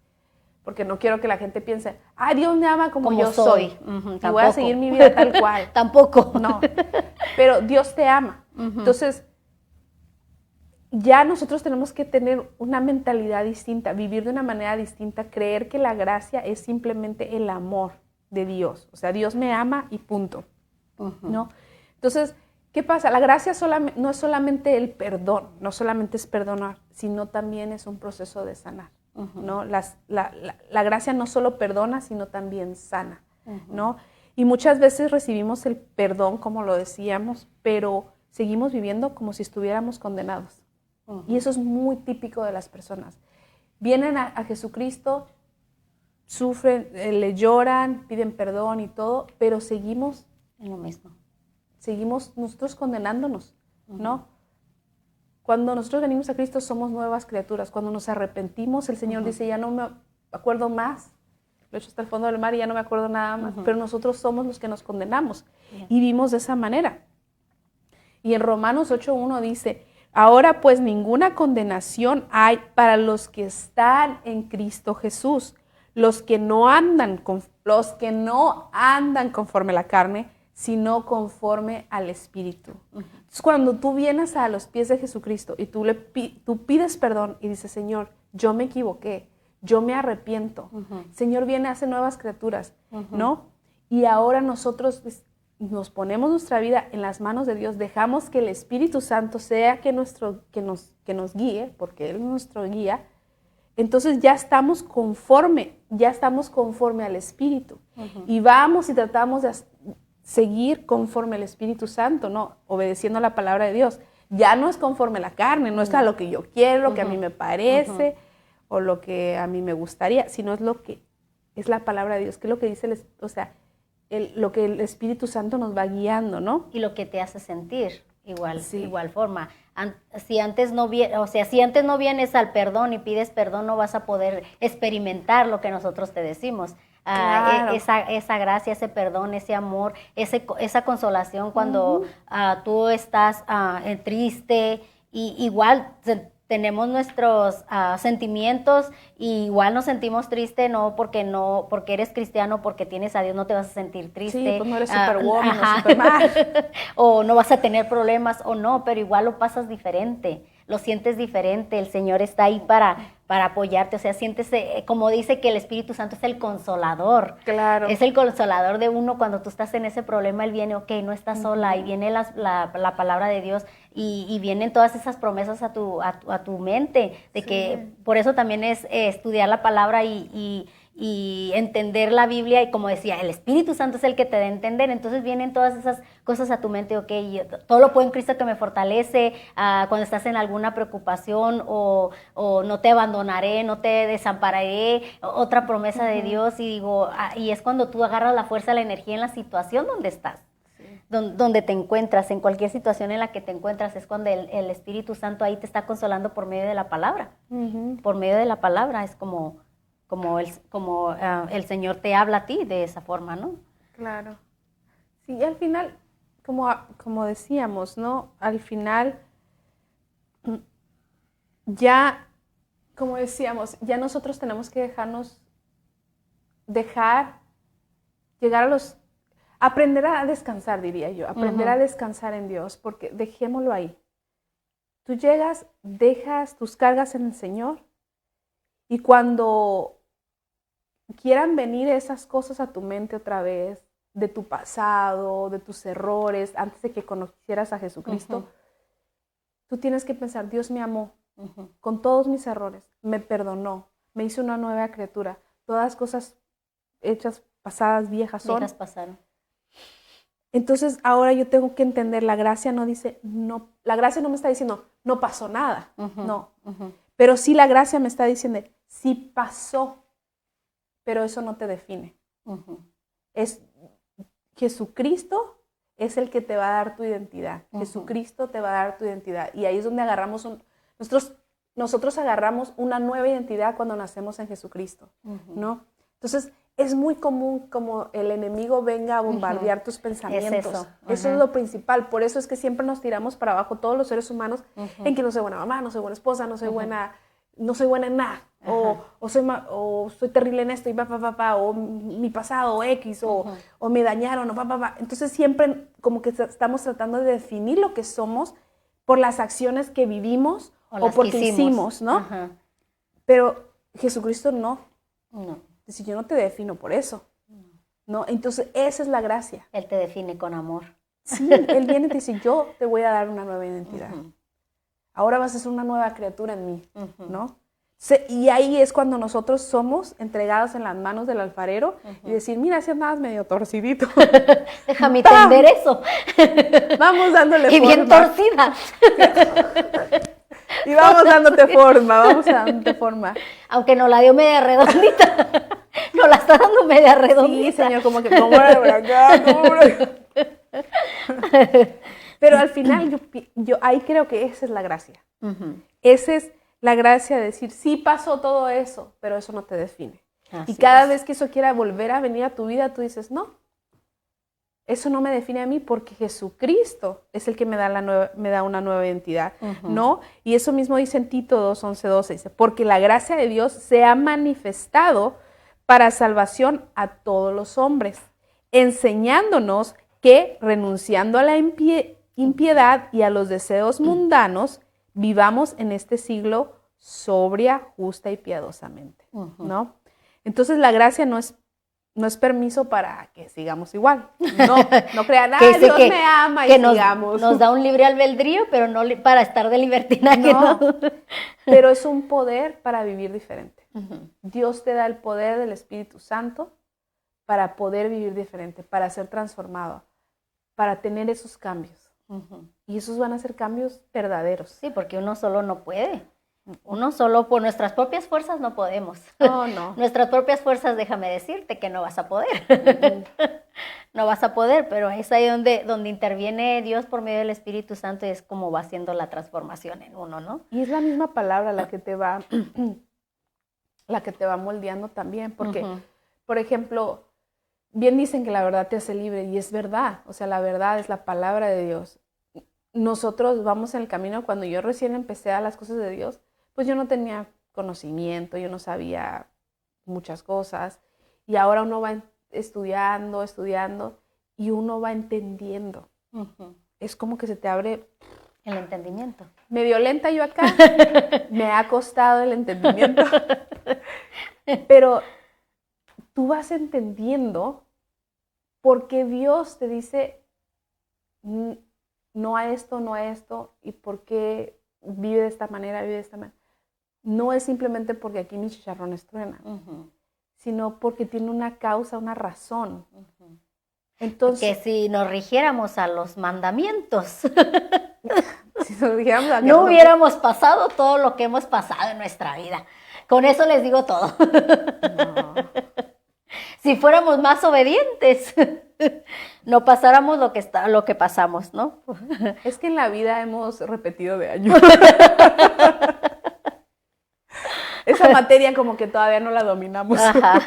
Speaker 1: Porque no quiero que la gente piense, Dios me ama como yo soy. Y voy a seguir mi vida tal cual.
Speaker 2: Tampoco.
Speaker 1: No, pero Dios te ama. Entonces, ya nosotros tenemos que tener una mentalidad distinta, vivir de una manera distinta, creer que la gracia es simplemente el amor de Dios. O sea, Dios me ama y punto, ¿no? Entonces, ¿qué pasa? La gracia no es solamente el perdón, no solamente es perdonar, sino también es un proceso de sanar, ¿no? La gracia no solo perdona, sino también sana, ¿no? Y muchas veces recibimos el perdón, como lo decíamos, pero seguimos viviendo como si estuviéramos condenados. Y eso es muy típico de las personas. Vienen a Jesucristo, sufren, le lloran, piden perdón y todo, pero seguimos
Speaker 2: en lo mismo.
Speaker 1: Seguimos nosotros condenándonos, ¿no? Cuando nosotros venimos a Cristo somos nuevas criaturas. Cuando nos arrepentimos, el Señor dice, ya no me acuerdo más, lo he hecho hasta el fondo del mar y ya no me acuerdo nada más, pero nosotros somos los que nos condenamos y vivimos de esa manera. Y en Romanos 8:1 dice, ahora pues ninguna condenación hay para los que están en Cristo Jesús, los que no andan conforme a la carne, sino conforme al Espíritu. Entonces, cuando tú vienes a los pies de Jesucristo y tú pides perdón y dices, Señor, yo me equivoqué, yo me arrepiento. Señor viene, hace nuevas criaturas, ¿no? Y ahora nosotros nos ponemos nuestra vida en las manos de Dios, dejamos que el Espíritu Santo sea que nos guíe, porque Él es nuestro guía. Entonces ya estamos conforme al Espíritu. Y vamos y tratamos de seguir conforme al Espíritu Santo, ¿no? Obedeciendo la palabra de Dios. Ya no es conforme a la carne, no es a lo que yo quiero, lo que a mí me parece, o lo que a mí me gustaría, sino es lo que es la palabra de Dios, que es lo que dice, lo que el Espíritu Santo nos va guiando, ¿no?
Speaker 2: Y lo que te hace sentir,
Speaker 1: Sí.
Speaker 2: igual forma. Si antes no vienes al perdón y pides perdón, no vas a poder experimentar lo que nosotros te decimos.
Speaker 1: Claro.
Speaker 2: Esa gracia, ese perdón, ese amor, esa consolación cuando tú estás triste, y igual tenemos nuestros sentimientos, y igual nos sentimos tristes, no porque eres cristiano, porque tienes a Dios, no te vas a sentir triste.
Speaker 1: Sí, pues no eres superwoman o superman.
Speaker 2: O no vas a tener problemas, o no, pero igual lo pasas diferente, lo sientes diferente. El Señor está ahí para apoyarte, o sea, sientes, como dice que el Espíritu Santo es el consolador.
Speaker 1: Claro.
Speaker 2: Es el consolador de uno cuando tú estás en ese problema. Él viene, ok, no estás sola, y viene la palabra de Dios, y vienen todas esas promesas a tu mente, de que por eso también es estudiar la palabra y entender la Biblia, y como decía, el Espíritu Santo es el que te da a entender. Entonces vienen todas esas cosas a tu mente, ok, todo lo puedo en Cristo que me fortalece. Cuando estás en alguna preocupación, o no te abandonaré, no te desampararé, otra promesa de Dios, y digo, y es cuando tú agarras la fuerza, la energía en la situación donde estás. Donde te encuentras, en cualquier situación en la que te encuentras, es cuando el Espíritu Santo ahí te está consolando por medio de la palabra. Por medio de la palabra es como el Señor te habla a ti de esa forma, ¿no?
Speaker 1: Claro. Sí, y al final, como decíamos, ¿no? Al final, ya, como decíamos, ya nosotros tenemos que aprender a descansar, diría yo, aprender a descansar en Dios, porque dejémoslo ahí. Tú llegas, dejas tus cargas en el Señor, y cuando quieran venir esas cosas a tu mente otra vez, de tu pasado, de tus errores, antes de que conocieras a Jesucristo, tú tienes que pensar, Dios me amó con todos mis errores, me perdonó, me hizo una nueva criatura, todas las cosas hechas, pasadas, viejas son.
Speaker 2: Viejas pasaron.
Speaker 1: Entonces ahora yo tengo que entender, la gracia no dice, no, la gracia no me está diciendo, no pasó nada, no. Pero sí la gracia me está diciendo, sí pasó, pero eso no te define. Es Jesucristo es el que te va a dar tu identidad. Jesucristo te va a dar tu identidad. Y ahí es donde nosotros agarramos una nueva identidad cuando nacemos en Jesucristo, ¿no? Entonces, es muy común como el enemigo venga a bombardear tus pensamientos.
Speaker 2: Es eso.
Speaker 1: Eso es lo principal. Por eso es que siempre nos tiramos para abajo todos los seres humanos en que no soy buena mamá, no soy buena esposa, no soy buena en nada. O soy terrible en esto, y o mi pasado, o X, o me dañaron, Entonces siempre como que estamos tratando de definir lo que somos por las acciones que vivimos o porque hicimos, ¿no? Pero Jesucristo no. Dice, yo no te defino por eso, ¿no? Entonces esa es la gracia.
Speaker 2: Él te define con amor.
Speaker 1: Sí, Él viene y te dice, yo te voy a dar una nueva identidad. Ahora vas a ser una nueva criatura en mí, ¿no? Y ahí es cuando nosotros somos entregados en las manos del alfarero y decir, mira, si andabas medio torcidito.
Speaker 2: Déjame entender eso.
Speaker 1: Vamos dándole forma.
Speaker 2: Y bien torcida.
Speaker 1: Y vamos dándote forma,
Speaker 2: Aunque nos la dio media redondita. Nos la está dando media redondita.
Speaker 1: Sí, Señor, como por acá, por acá. Pero al final yo ahí creo que esa es la gracia. Esa es la gracia de decir, sí pasó todo eso, pero eso no te define. Y cada vez que eso quiera volver a venir a tu vida, tú dices, no, eso no me define a mí, porque Jesucristo es el que me da una nueva identidad, ¿no? Y eso mismo dice en Tito 2:11-12, dice, porque la gracia de Dios se ha manifestado para salvación a todos los hombres, enseñándonos que, renunciando a la impiedad y a los deseos mundanos, vivamos en este siglo sobria, justa y piadosamente, ¿no? Entonces la gracia no es permiso para que sigamos igual. No crean, Dios me ama y sigamos.
Speaker 2: Nos da un libre albedrío, pero no para estar de libertinaje. No.
Speaker 1: Pero es un poder para vivir diferente. Dios te da el poder del Espíritu Santo para poder vivir diferente, para ser transformado, para tener esos cambios. Y esos van a ser cambios verdaderos.
Speaker 2: Sí, porque uno solo no puede. Uno solo por nuestras propias fuerzas no podemos.
Speaker 1: No.
Speaker 2: Nuestras propias fuerzas, déjame decirte que no vas a poder. no vas a poder, pero es ahí donde interviene Dios por medio del Espíritu Santo y es como va haciendo la transformación en uno, ¿no?
Speaker 1: Y es la misma palabra la que te va moldeando también, porque, por ejemplo, bien dicen que la verdad te hace libre, y es verdad, o sea, la verdad es la palabra de Dios. Nosotros vamos en el camino, cuando yo recién empecé a las cosas de Dios, pues yo no tenía conocimiento, yo no sabía muchas cosas, y ahora uno va estudiando, y uno va entendiendo. Es como que se te abre
Speaker 2: el entendimiento.
Speaker 1: Medio lenta yo acá, me ha costado el entendimiento, pero tú vas entendiendo porque Dios te dice no a esto, y por qué vive de esta manera. No es simplemente porque aquí mis chicharrones truenan, sino porque tiene una causa, una razón.
Speaker 2: Entonces, que si nos rigiéramos a los mandamientos,
Speaker 1: si nos dijéramos a
Speaker 2: no hubiéramos pasado todo lo que hemos pasado en nuestra vida. Con eso les digo todo. No. Si fuéramos más obedientes, no pasáramos lo que pasamos, ¿no?
Speaker 1: Es que en la vida hemos repetido de años. Esa materia como que todavía no la dominamos. Ajá.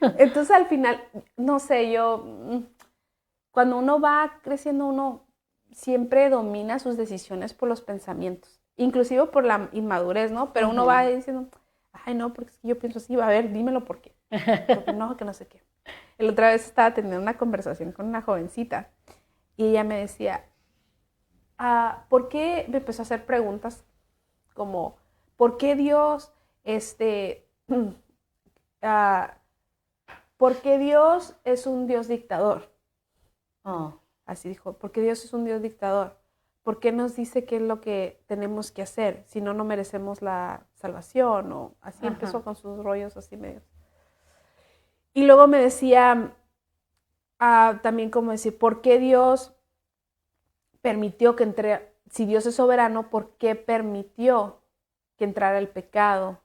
Speaker 1: Entonces al final, no sé, cuando uno va creciendo, uno siempre domina sus decisiones por los pensamientos, inclusive por la inmadurez, ¿no? Pero uno va diciendo, ay no, porque es que yo pienso así, a ver, dímelo por qué. Porque no, que no sé qué. La otra vez estaba teniendo una conversación con una jovencita y ella me decía, ¿por qué? Me empezó a hacer preguntas como, ¿por qué Dios, ¿por qué Dios es un Dios dictador? Así dijo, ¿por qué Dios es un Dios dictador? ¿Por qué nos dice qué es lo que tenemos que hacer? Si no, no merecemos la salvación. O así empezó con sus rollos así medios. Y luego me decía también como decir, ¿por qué Dios permitió que si Dios es soberano, ¿por qué permitió que entrara el pecado,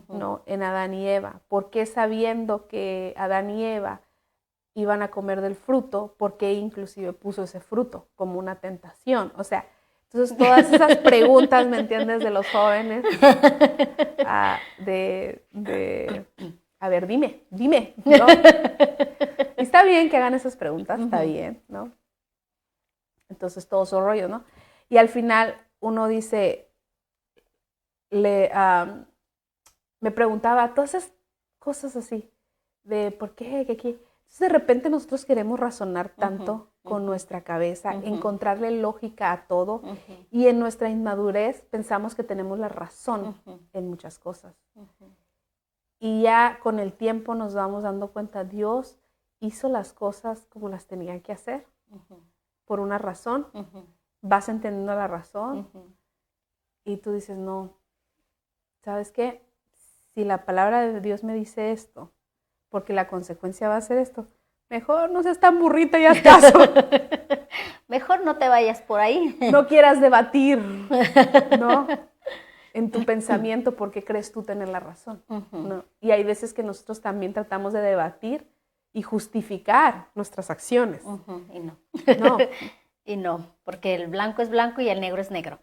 Speaker 1: ¿no? En Adán y Eva? ¿Por qué sabiendo que Adán y Eva iban a comer del fruto, por qué inclusive puso ese fruto como una tentación? O sea, entonces todas esas preguntas, ¿me entiendes? De los jóvenes, a ver, dime, ¿no? Y está bien que hagan esas preguntas, está bien, ¿no? Entonces todos son rollos, ¿no? Y al final uno dice, me preguntaba todas esas cosas así, de por qué, qué. Entonces de repente nosotros queremos razonar tanto con nuestra cabeza, encontrarle lógica a todo, y en nuestra inmadurez pensamos que tenemos la razón en muchas cosas. Y ya con el tiempo nos vamos dando cuenta, Dios hizo las cosas como las tenía que hacer, por una razón, vas entendiendo la razón, y tú dices, no, ¿sabes qué? Si la palabra de Dios me dice esto, porque la consecuencia va a ser esto, mejor no seas tan burrita y haz caso.
Speaker 2: Mejor no te vayas por ahí.
Speaker 1: No quieras debatir, ¿no? En tu pensamiento porque crees tú tener la razón, ¿no? Y hay veces que nosotros también tratamos de debatir y justificar nuestras acciones.
Speaker 2: Y no.
Speaker 1: No.
Speaker 2: Y no, porque el blanco es blanco y el negro es negro.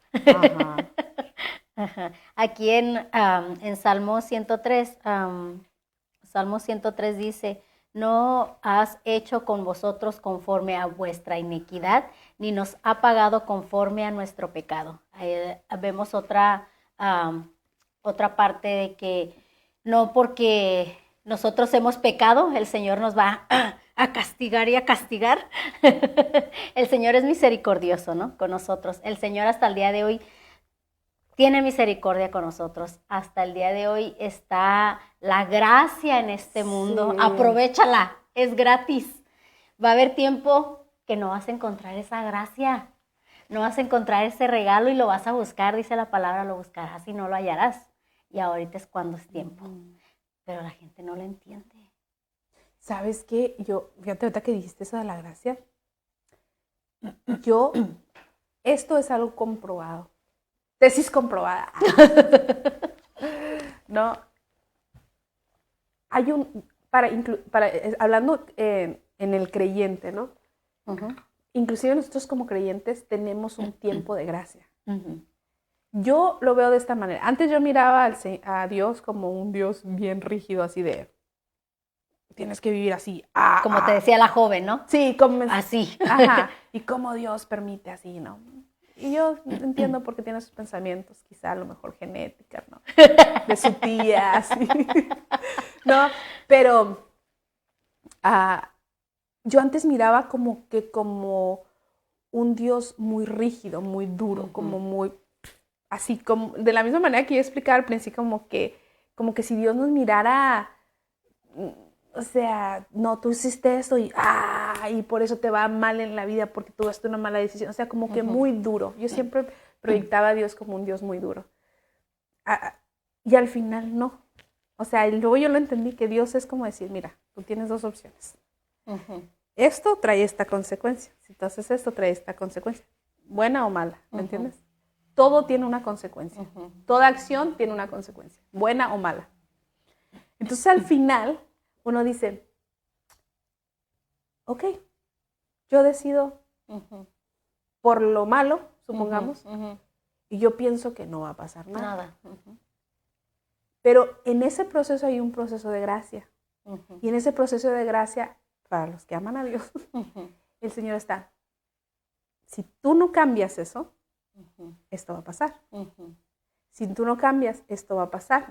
Speaker 2: Ajá. Aquí en Salmo 103, Salmo 103 dice, no has hecho con vosotros conforme a vuestra iniquidad, ni nos ha pagado conforme a nuestro pecado. Vemos otra parte de que no porque nosotros hemos pecado, el Señor nos va a castigar y a castigar. El Señor es misericordioso, ¿no? Con nosotros. El Señor hasta el día de hoy tiene misericordia con nosotros. Hasta el día de hoy está la gracia en este mundo. Sí. Aprovéchala, es gratis. Va a haber tiempo que no vas a encontrar esa gracia. No vas a encontrar ese regalo y lo vas a buscar, dice la palabra, lo buscarás y no lo hallarás. Y ahorita es cuando es tiempo. Pero la gente no lo entiende.
Speaker 1: ¿Sabes qué? Fíjate ahorita que dijiste eso de la gracia. Esto es algo comprobado. Tesis comprobada. No. hablando en el creyente, ¿no?
Speaker 2: Ujú.
Speaker 1: Inclusive nosotros como creyentes tenemos un tiempo de gracia.
Speaker 2: Ujú.
Speaker 1: Yo lo veo de esta manera. Antes yo miraba a Dios como un Dios bien rígido, así de, tienes que vivir así.
Speaker 2: Como te decía la joven, ¿no?
Speaker 1: Sí, como...
Speaker 2: Así.
Speaker 1: Ajá. Y cómo Dios permite así, ¿no? Y yo entiendo por qué tiene sus pensamientos, quizá a lo mejor genética, ¿no? De su tía, así. No, pero yo antes miraba como un Dios muy rígido, muy duro, como muy, así como, de la misma manera que yo explicaba al principio, como que si Dios nos mirara, o sea, no, tú hiciste esto y por eso te va mal en la vida porque tú tomaste una mala decisión, o sea, como que muy duro. Yo siempre proyectaba a Dios como un Dios muy duro. Y al final no. O sea, y luego yo lo entendí que Dios es como decir, mira, tú tienes dos opciones.
Speaker 2: Ujú.
Speaker 1: Esto trae esta consecuencia. Si tú haces esto, trae esta consecuencia. Buena o mala, ¿me entiendes? Todo tiene una consecuencia. Toda acción tiene una consecuencia, buena o mala. Entonces al final uno dice, ok, yo decido por lo malo, supongamos, y yo pienso que no va a pasar nada.
Speaker 2: Nada.
Speaker 1: Pero en ese proceso hay un proceso de gracia. Y en ese proceso de gracia, para los que aman a Dios, el Señor está, si tú no cambias eso, esto va a pasar. Si tú no cambias, esto va a pasar.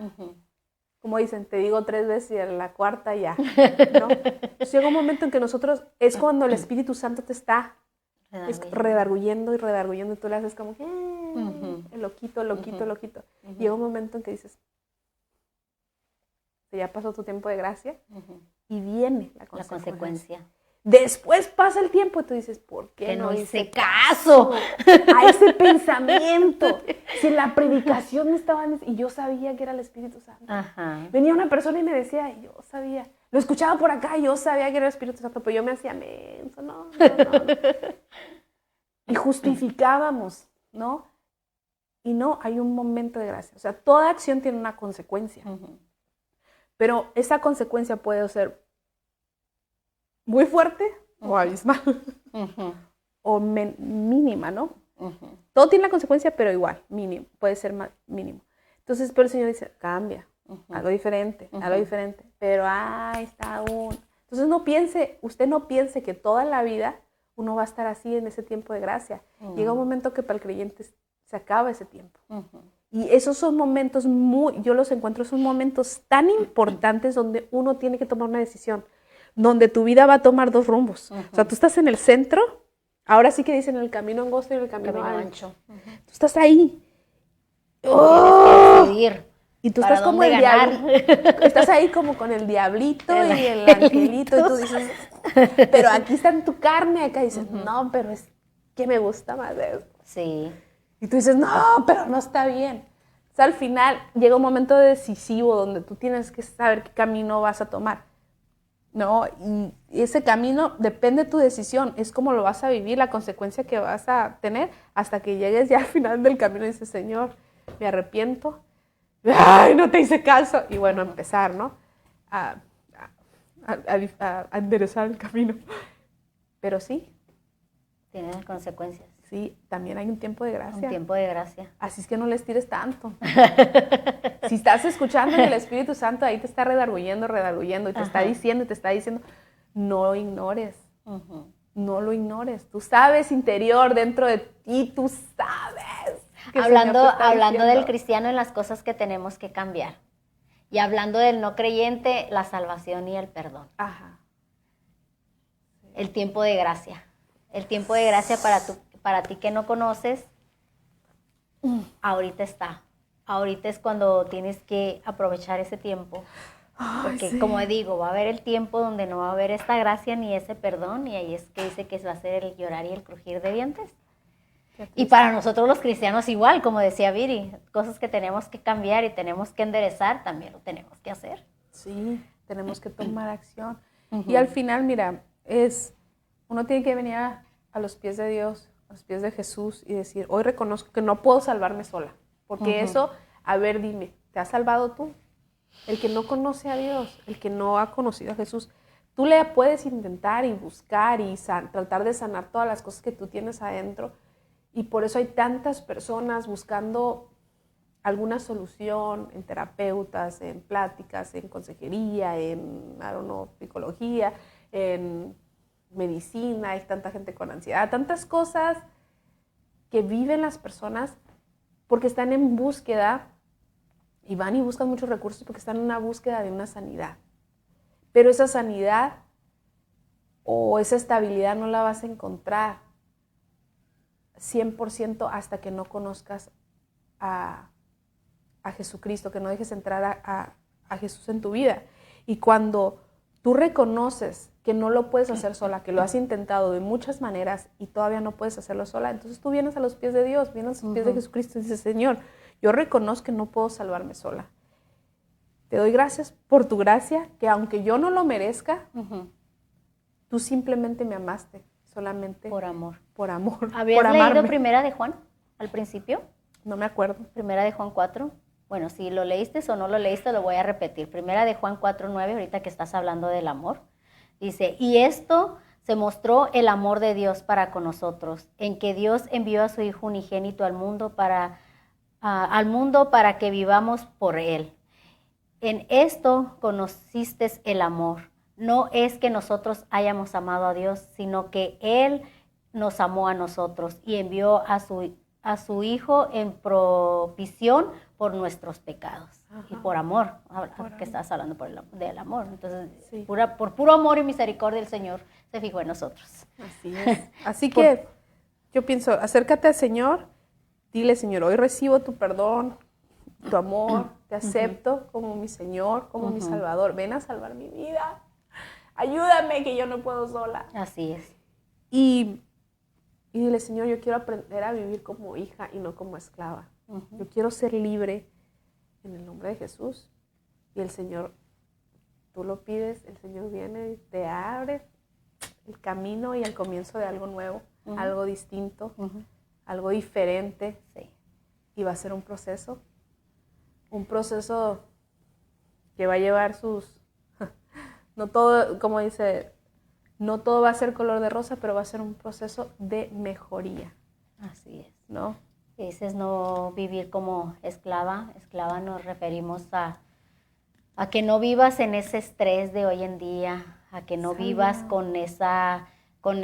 Speaker 1: Como dicen, te digo 3 veces y a la cuarta ya, ¿no? Entonces llega un momento en que nosotros, es cuando el Espíritu Santo te está redarguyendo y redarguyendo y tú le haces como que, loquito. Llega un momento en que dices, ya pasó tu tiempo de gracia y viene la consecuencia. Después pasa el tiempo y tú dices, ¿por qué
Speaker 2: no hice caso
Speaker 1: a ese pensamiento? Si en la predicación me estaban... Y yo sabía que era el Espíritu Santo. Venía una persona y me decía, y yo sabía. Lo escuchaba por acá y yo sabía que era el Espíritu Santo, pero yo me hacía menso, no. Y justificábamos, ¿no? Y no, hay un momento de gracia. O sea, toda acción tiene una consecuencia. Pero esa consecuencia puede ser muy fuerte o abismal. O mínima, ¿no? Todo tiene la consecuencia, pero igual, mínimo. Puede ser más mínimo. Entonces, pero el Señor dice, cambia, algo diferente. Pero ahí está uno. Entonces usted no piense que toda la vida uno va a estar así en ese tiempo de gracia. Llega un momento que para el creyente se acaba ese tiempo. Y esos son momentos yo los encuentro, son momentos tan importantes donde uno tiene que tomar una decisión, donde tu vida va a tomar 2 rumbos. O sea, tú estás en el centro, ahora sí que dicen el camino angosto y el camino ancho. Tú estás ahí. Y tú estás como el diablito. Estás ahí como con el diablito y el angelito y tú dices, pero aquí está en tu carne, acá dices, no, pero es que me gusta más de eso.
Speaker 2: Sí.
Speaker 1: Y tú dices, no, pero no está bien. O sea, al final llega un momento decisivo donde tú tienes que saber qué camino vas a tomar, ¿no? Y ese camino depende de tu decisión, es como lo vas a vivir, la consecuencia que vas a tener hasta que llegues ya al final del camino y dices, Señor, me arrepiento, ay, no te hice caso. Y bueno, empezar, ¿no? A enderezar el camino. Pero sí.
Speaker 2: Tiene consecuencias.
Speaker 1: Sí, también hay un tiempo de gracia.
Speaker 2: Un tiempo de gracia.
Speaker 1: Así es que no les tires tanto. Si estás escuchando y el Espíritu Santo ahí te está redarguyendo y te está diciendo, no lo ignores. No lo ignores. Tú sabes interior, dentro de ti, tú sabes.
Speaker 2: Hablando del cristiano en las cosas que tenemos que cambiar. Y hablando del no creyente, la salvación y el perdón. El tiempo de gracia. El tiempo de gracia para ti que no conoces, ahorita está. Ahorita es cuando tienes que aprovechar ese tiempo. Porque como digo, va a haber el tiempo donde no va a haber esta gracia ni ese perdón, y ahí es que dice que va a ser el llorar y el crujir de dientes. Y para nosotros los cristianos igual, como decía Viri, cosas que tenemos que cambiar y tenemos que enderezar, también lo tenemos que hacer.
Speaker 1: Sí, tenemos que tomar acción. Y al final, mira, uno tiene que venir a los pies de Dios, a los pies de Jesús y decir, hoy reconozco que no puedo salvarme sola. Porque eso, a ver, dime, ¿te has salvado tú? el que no conoce a Dios, el que no ha conocido a Jesús. Tú le puedes intentar y buscar y tratar de sanar todas las cosas que tú tienes adentro, y por eso hay tantas personas buscando alguna solución en terapeutas, en pláticas, en consejería, en, psicología, en medicina. Hay tanta gente con ansiedad, tantas cosas que viven las personas porque están en búsqueda y van y buscan muchos recursos porque están en una búsqueda de una sanidad. Pero esa sanidad o esa estabilidad no la vas a encontrar 100% hasta que no conozcas a Jesucristo, que no dejes entrar a Jesús en tu vida. Y cuando tú reconoces que no lo puedes hacer sola, que lo has intentado de muchas maneras y todavía no puedes hacerlo sola, entonces tú vienes a los pies de Dios, vienes a los pies de Jesucristo y dices, Señor, yo reconozco que no puedo salvarme sola. Te doy gracias por tu gracia, que aunque yo no lo merezca, tú simplemente me amaste, solamente
Speaker 2: por amor.
Speaker 1: Por amor.
Speaker 2: ¿Habías
Speaker 1: por
Speaker 2: leído
Speaker 1: amarme.
Speaker 2: Primera de Juan al principio?
Speaker 1: No me acuerdo.
Speaker 2: Primera de Juan 4. Bueno, si lo leíste o no lo leíste, lo voy a repetir. Primera de Juan 4:9, ahorita que estás hablando del amor. Dice, y esto se mostró el amor de Dios para con nosotros, en que Dios envió a su Hijo unigénito al mundo para que vivamos por Él. En esto conociste el amor. No es que nosotros hayamos amado a Dios, sino que Él nos amó a nosotros y envió a su Hijo en propiciación por nuestros pecados. Ajá. Y por amor, que estás hablando del amor. Entonces, sí. Por puro amor y misericordia el Señor se fijó en nosotros.
Speaker 1: Así es. Así que yo pienso, acércate al Señor, dile, Señor, hoy recibo tu perdón, tu amor, te acepto como mi Señor, como mi Salvador. Ven a salvar mi vida. Ayúdame, que yo no puedo sola.
Speaker 2: Así es.
Speaker 1: Y dile, Señor, yo quiero aprender a vivir como hija y no como esclava. Yo quiero ser libre en el nombre de Jesús. Y el Señor, tú lo pides, el Señor viene y te abre el camino y el comienzo de algo nuevo, algo distinto, algo diferente.
Speaker 2: Sí.
Speaker 1: Y va a ser un proceso que va a llevar no todo, como dice, no todo va a ser color de rosa, pero va a ser un proceso de mejoría.
Speaker 2: Así es.
Speaker 1: ¿No?
Speaker 2: Dices no vivir como esclava. Esclava nos referimos a que no vivas en ese estrés de hoy en día, a que no vivas con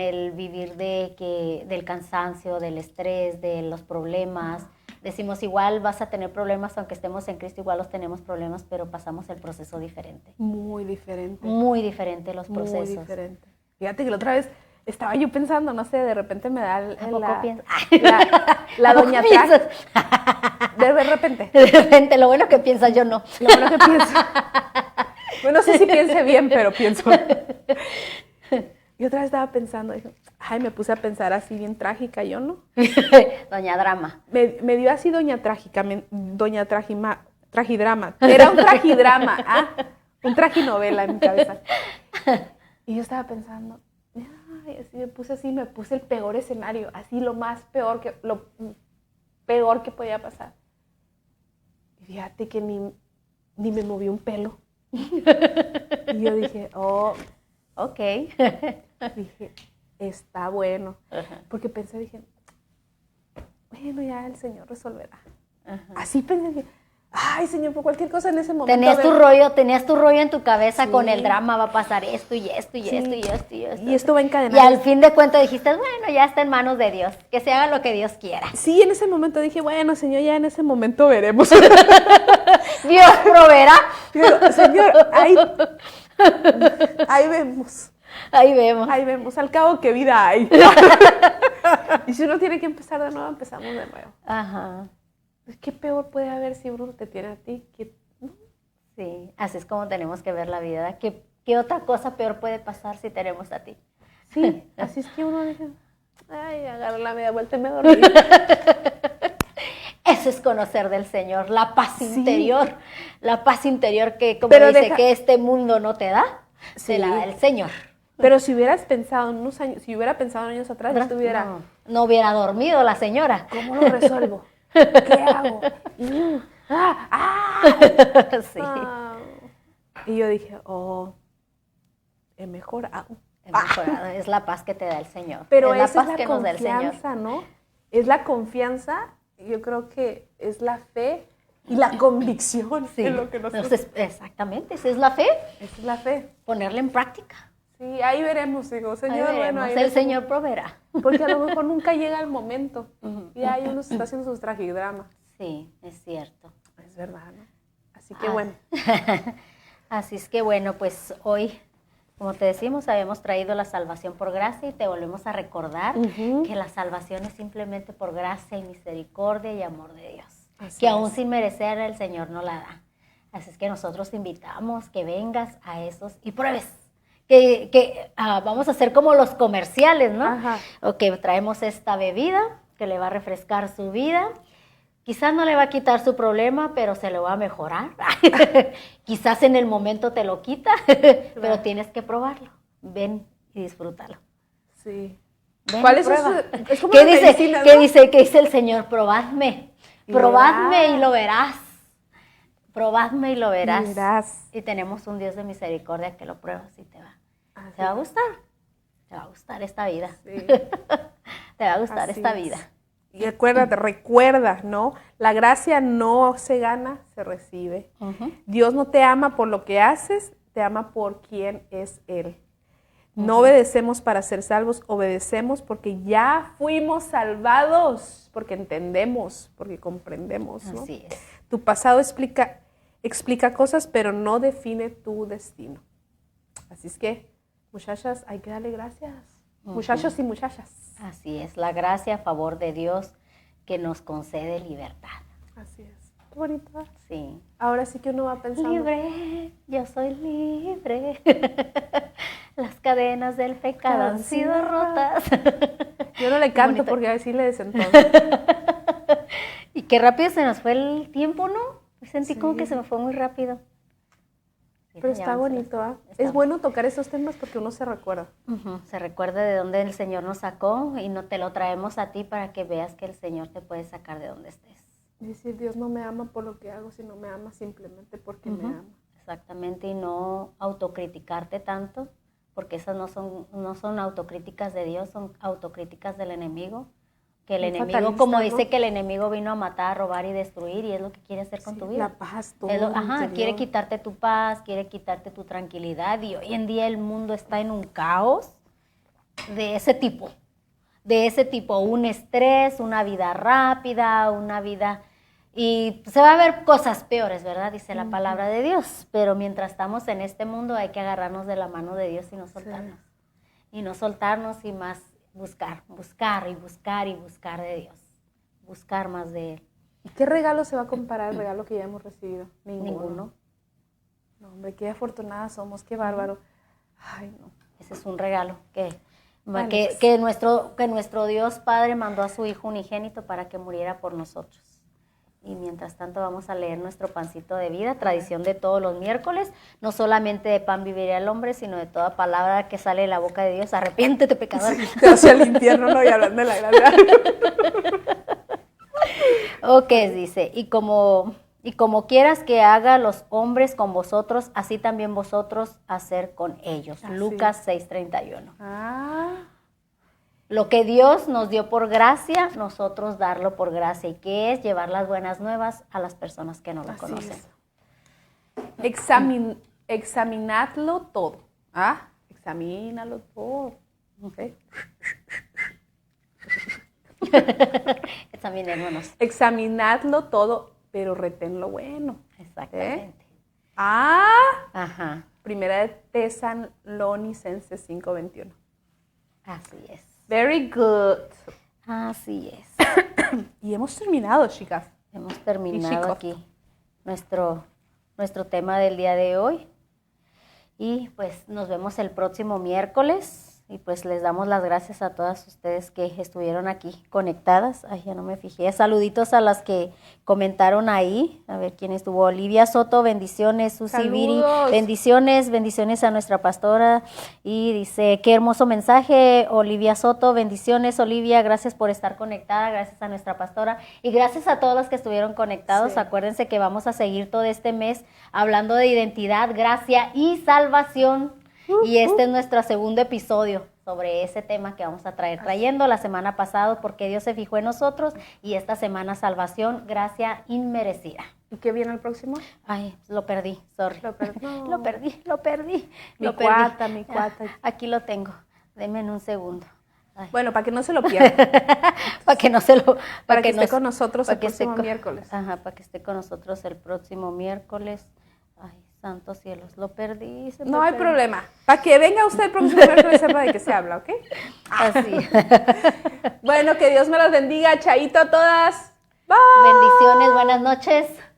Speaker 2: el vivir del cansancio, del estrés, de los problemas. Decimos, igual vas a tener problemas, aunque estemos en Cristo, igual los tenemos problemas, pero pasamos el proceso diferente.
Speaker 1: Muy diferente.
Speaker 2: Muy diferente los procesos.
Speaker 1: Muy diferente. Fíjate que la otra vez estaba yo pensando, no sé, de repente me da la doña Track. De repente.
Speaker 2: De repente, lo bueno que piensas, yo no.
Speaker 1: Lo bueno que pienso. Bueno, no sé si piense bien, pero pienso. Y otra vez estaba pensando, dije, me puse a pensar así bien trágica, yo no.
Speaker 2: Doña Drama.
Speaker 1: Me dio así doña trágica, doña tragidrama. Era un tragidrama, un traginovela en mi cabeza. Y yo estaba pensando, así me puse el peor escenario, así lo peor que podía pasar. Y fíjate que ni me movió un pelo. Y yo dije,
Speaker 2: ok.
Speaker 1: Dije, está bueno. Porque dije, bueno, ya el Señor resolverá. Así pensé, dije, ay, Señor, por cualquier cosa en ese momento.
Speaker 2: Tenías tu rollo en tu cabeza con el drama, va a pasar esto y esto y esto y esto y esto.
Speaker 1: Y esto va a encadenar.
Speaker 2: Y al fin de cuentas dijiste, bueno, ya está en manos de Dios, que se haga lo que Dios quiera.
Speaker 1: Sí, en ese momento dije, bueno, Señor, ya en ese momento veremos.
Speaker 2: Dios proveerá.
Speaker 1: Pero, Señor, ahí vemos.
Speaker 2: Ahí vemos.
Speaker 1: Ahí vemos, al cabo qué vida hay. Y si uno tiene que empezar de nuevo, empezamos de nuevo.
Speaker 2: Ajá.
Speaker 1: ¿Qué peor puede haber si Bruno te tiene a ti?
Speaker 2: Sí, así es como tenemos que ver la vida. ¿Qué otra cosa peor puede pasar si tenemos a ti?
Speaker 1: Sí, así es que uno dice, ay, agarra la media vuelta y me dormí.
Speaker 2: Eso es conocer del Señor, la paz interior. La paz interior que, como dice, que este mundo no te da, se la da el Señor.
Speaker 1: Pero si hubieras pensado en unos años, años atrás, yo estuviera...
Speaker 2: No hubiera dormido la señora.
Speaker 1: ¿Cómo lo resuelvo? ¿Qué hago?
Speaker 2: Sí.
Speaker 1: Y yo dije, oh, he mejorado.
Speaker 2: Es mejorado, es la paz que te da el Señor.
Speaker 1: Pero
Speaker 2: es la
Speaker 1: esa
Speaker 2: paz
Speaker 1: es la
Speaker 2: que nos da el Señor.
Speaker 1: confianza, ¿no? Es la confianza, yo creo que es la fe y la convicción
Speaker 2: Sí,
Speaker 1: en lo que nosotros...
Speaker 2: entonces, exactamente, esa es la fe,
Speaker 1: Esa es la fe.
Speaker 2: ponerla en práctica.
Speaker 1: Sí, ahí veremos, digo, Señor,
Speaker 2: Ahí veremos,
Speaker 1: bueno, ahí
Speaker 2: el
Speaker 1: veremos.
Speaker 2: Señor proveerá.
Speaker 1: Porque a lo mejor nunca llega el momento. Y ahí uno se está haciendo sus tragidramas.
Speaker 2: Sí, es cierto.
Speaker 1: Es verdad, ¿no? Así que
Speaker 2: Ah.
Speaker 1: bueno.
Speaker 2: Así es que bueno, pues hoy, como te decimos, habíamos traído la salvación por gracia y te volvemos a recordar que la salvación es simplemente por gracia y misericordia y amor de Dios.
Speaker 1: Así
Speaker 2: que aún
Speaker 1: es.
Speaker 2: sin merecer el Señor no la da. Así es que nosotros te invitamos que vengas a esos y pruebes. Que vamos a hacer como los comerciales, ¿no?
Speaker 1: Ajá.
Speaker 2: Ok, traemos esta bebida que le va a refrescar su vida. Quizás no le va a quitar su problema, pero se lo va a mejorar. Quizás en el momento te lo quita, pero tienes que probarlo. Ven y disfrútalo.
Speaker 1: Sí.
Speaker 2: Ven
Speaker 1: ¿Cuál
Speaker 2: y
Speaker 1: es
Speaker 2: prueba.
Speaker 1: eso? Es como
Speaker 2: ¿Qué
Speaker 1: la
Speaker 2: dice,
Speaker 1: medicina,
Speaker 2: ¿qué
Speaker 1: ¿no?
Speaker 2: dice, qué dice el Señor? Probadme.
Speaker 1: Y
Speaker 2: Probadme
Speaker 1: verás.
Speaker 2: y lo verás. Probadme y lo verás.
Speaker 1: Y verás.
Speaker 2: Y tenemos un Dios de misericordia que lo pruebas y te va
Speaker 1: Así
Speaker 2: a gustar. Te va a gustar esta vida.
Speaker 1: Sí.
Speaker 2: Te va a gustar
Speaker 1: Así
Speaker 2: esta
Speaker 1: es.
Speaker 2: vida.
Speaker 1: Y recuerda, ¿no? La gracia no se gana, se recibe.
Speaker 2: Ujú.
Speaker 1: Dios no te ama por lo que haces, te ama por quién es Él. No obedecemos para ser salvos, obedecemos porque ya fuimos salvados, porque entendemos, porque comprendemos, ¿no?
Speaker 2: Así es.
Speaker 1: Tu pasado explica cosas, pero no define tu destino. Así es que, muchachas, hay que darle gracias. Muchachos y muchachas.
Speaker 2: Así es. La gracia a favor de Dios que nos concede libertad.
Speaker 1: Así es. Qué bonito. ¿Verdad?
Speaker 2: Sí.
Speaker 1: Ahora sí que uno va pensando.
Speaker 2: Libre, yo soy libre. Las cadenas del pecado han sido rotas.
Speaker 1: Yo no le canto
Speaker 2: Bonito.
Speaker 1: porque así le desentono.
Speaker 2: Y qué rápido se nos fue el tiempo, ¿no? Sentí
Speaker 1: Sí.
Speaker 2: como que se me fue muy rápido. Sí,
Speaker 1: Pero
Speaker 2: ya
Speaker 1: está
Speaker 2: vamos a-
Speaker 1: bonito, ¿ah?
Speaker 2: está
Speaker 1: Es bueno tocar esos temas porque uno se recuerda.
Speaker 2: Ujú, se recuerda de dónde el Señor nos sacó y no te lo traemos a ti para que veas que el Señor te puede sacar de donde estés.
Speaker 1: Y decir, Dios no me ama por lo que hago, sino me ama simplemente porque me
Speaker 2: Ujú,
Speaker 1: ama.
Speaker 2: exactamente, y no autocriticarte tanto, porque esas no son autocríticas de Dios, son autocríticas del enemigo. Que el
Speaker 1: Muy
Speaker 2: enemigo,
Speaker 1: fatalista,
Speaker 2: como
Speaker 1: ¿no?
Speaker 2: dice que el enemigo vino a matar, robar y destruir, y es lo que quiere hacer con
Speaker 1: Sí,
Speaker 2: tu vida.
Speaker 1: la paz, todo
Speaker 2: Es lo-
Speaker 1: interior.
Speaker 2: quiere quitarte tu paz, quiere quitarte tu tranquilidad, y hoy en día el mundo está en un caos de ese tipo, un estrés, una vida rápida, una vida... Y se va a ver cosas peores, ¿verdad? Dice la palabra de Dios, pero mientras estamos en este mundo hay que agarrarnos de la mano de Dios y no soltarnos. Y no soltarnos y más buscar de Dios, buscar más de Él.
Speaker 1: ¿Y qué regalo se va a comparar al regalo que ya hemos recibido?
Speaker 2: Ninguno.
Speaker 1: No, hombre, qué afortunadas somos, qué bárbaro. Ay, no.
Speaker 2: Ese es un regalo
Speaker 1: Bueno,
Speaker 2: que,
Speaker 1: pues.
Speaker 2: que nuestro Dios Padre mandó a su Hijo unigénito para que muriera por nosotros. Y mientras tanto vamos a leer nuestro pancito de vida, tradición de todos los miércoles. No solamente de pan vivirá el hombre, sino de toda palabra que sale de la boca de Dios. Arrepiéntete, pecador.
Speaker 1: Te hacia el infierno, ¿no? Y hablando de la gracia.
Speaker 2: Ok, dice, y como quieras que haga los hombres con vosotros, así también vosotros hacer con ellos.
Speaker 1: Así.
Speaker 2: Lucas 6:31.
Speaker 1: Ah,
Speaker 2: Lo que Dios nos dio por gracia, nosotros darlo por gracia. ¿Y qué es? Llevar las buenas nuevas a las personas que no lo
Speaker 1: así
Speaker 2: conocen.
Speaker 1: es. Examinadlo todo. ¿Ah? Examínalo todo. ¿Ok?
Speaker 2: Examinémonos.
Speaker 1: Examinadlo todo, pero retén lo bueno.
Speaker 2: Exactamente.
Speaker 1: Ah,
Speaker 2: Ajá,
Speaker 1: primera de Tesalonicenses 5:21.
Speaker 2: así es.
Speaker 1: Very good.
Speaker 2: Así es.
Speaker 1: Y hemos terminado, chicas.
Speaker 2: Hemos terminado
Speaker 1: chicos.
Speaker 2: aquí nuestro tema del día de hoy. Y pues nos vemos el próximo miércoles. Y pues les damos las gracias a todas ustedes que estuvieron aquí conectadas. Ay, ya no me fijé. Saluditos a las que comentaron ahí. A ver quién estuvo. Olivia Soto, bendiciones. Susi Viri, bendiciones. Bendiciones a nuestra pastora. Y dice, qué hermoso mensaje, Olivia Soto. Bendiciones, Olivia. Gracias por estar conectada. Gracias a nuestra pastora. Y gracias a todos los que estuvieron conectados. Sí. Acuérdense que vamos a seguir todo este mes hablando de identidad, gracia y salvación. Y este es nuestro segundo episodio sobre ese tema que vamos a trayendo la semana pasada, porque Dios se fijó en nosotros, y esta semana salvación, gracia inmerecida.
Speaker 1: ¿Y qué viene el próximo?
Speaker 2: Ay, lo perdí, sorry.
Speaker 1: Lo perdí. No.
Speaker 2: Lo perdí.
Speaker 1: Mi cuata.
Speaker 2: Aquí lo tengo, denme en un segundo.
Speaker 1: Ay. Bueno, para que no se lo pierda.
Speaker 2: Para que no se lo...
Speaker 1: Para que esté con nosotros el próximo miércoles.
Speaker 2: Ajá, para que esté con nosotros el próximo miércoles. Ay, santos cielos, lo perdí.
Speaker 1: No hay problema. Para que venga usted el próximo miércoles sepa de qué se habla, ¿ok?
Speaker 2: Así.
Speaker 1: Bueno, que Dios me las bendiga. Chaito a todas. Bye.
Speaker 2: Bendiciones, buenas noches.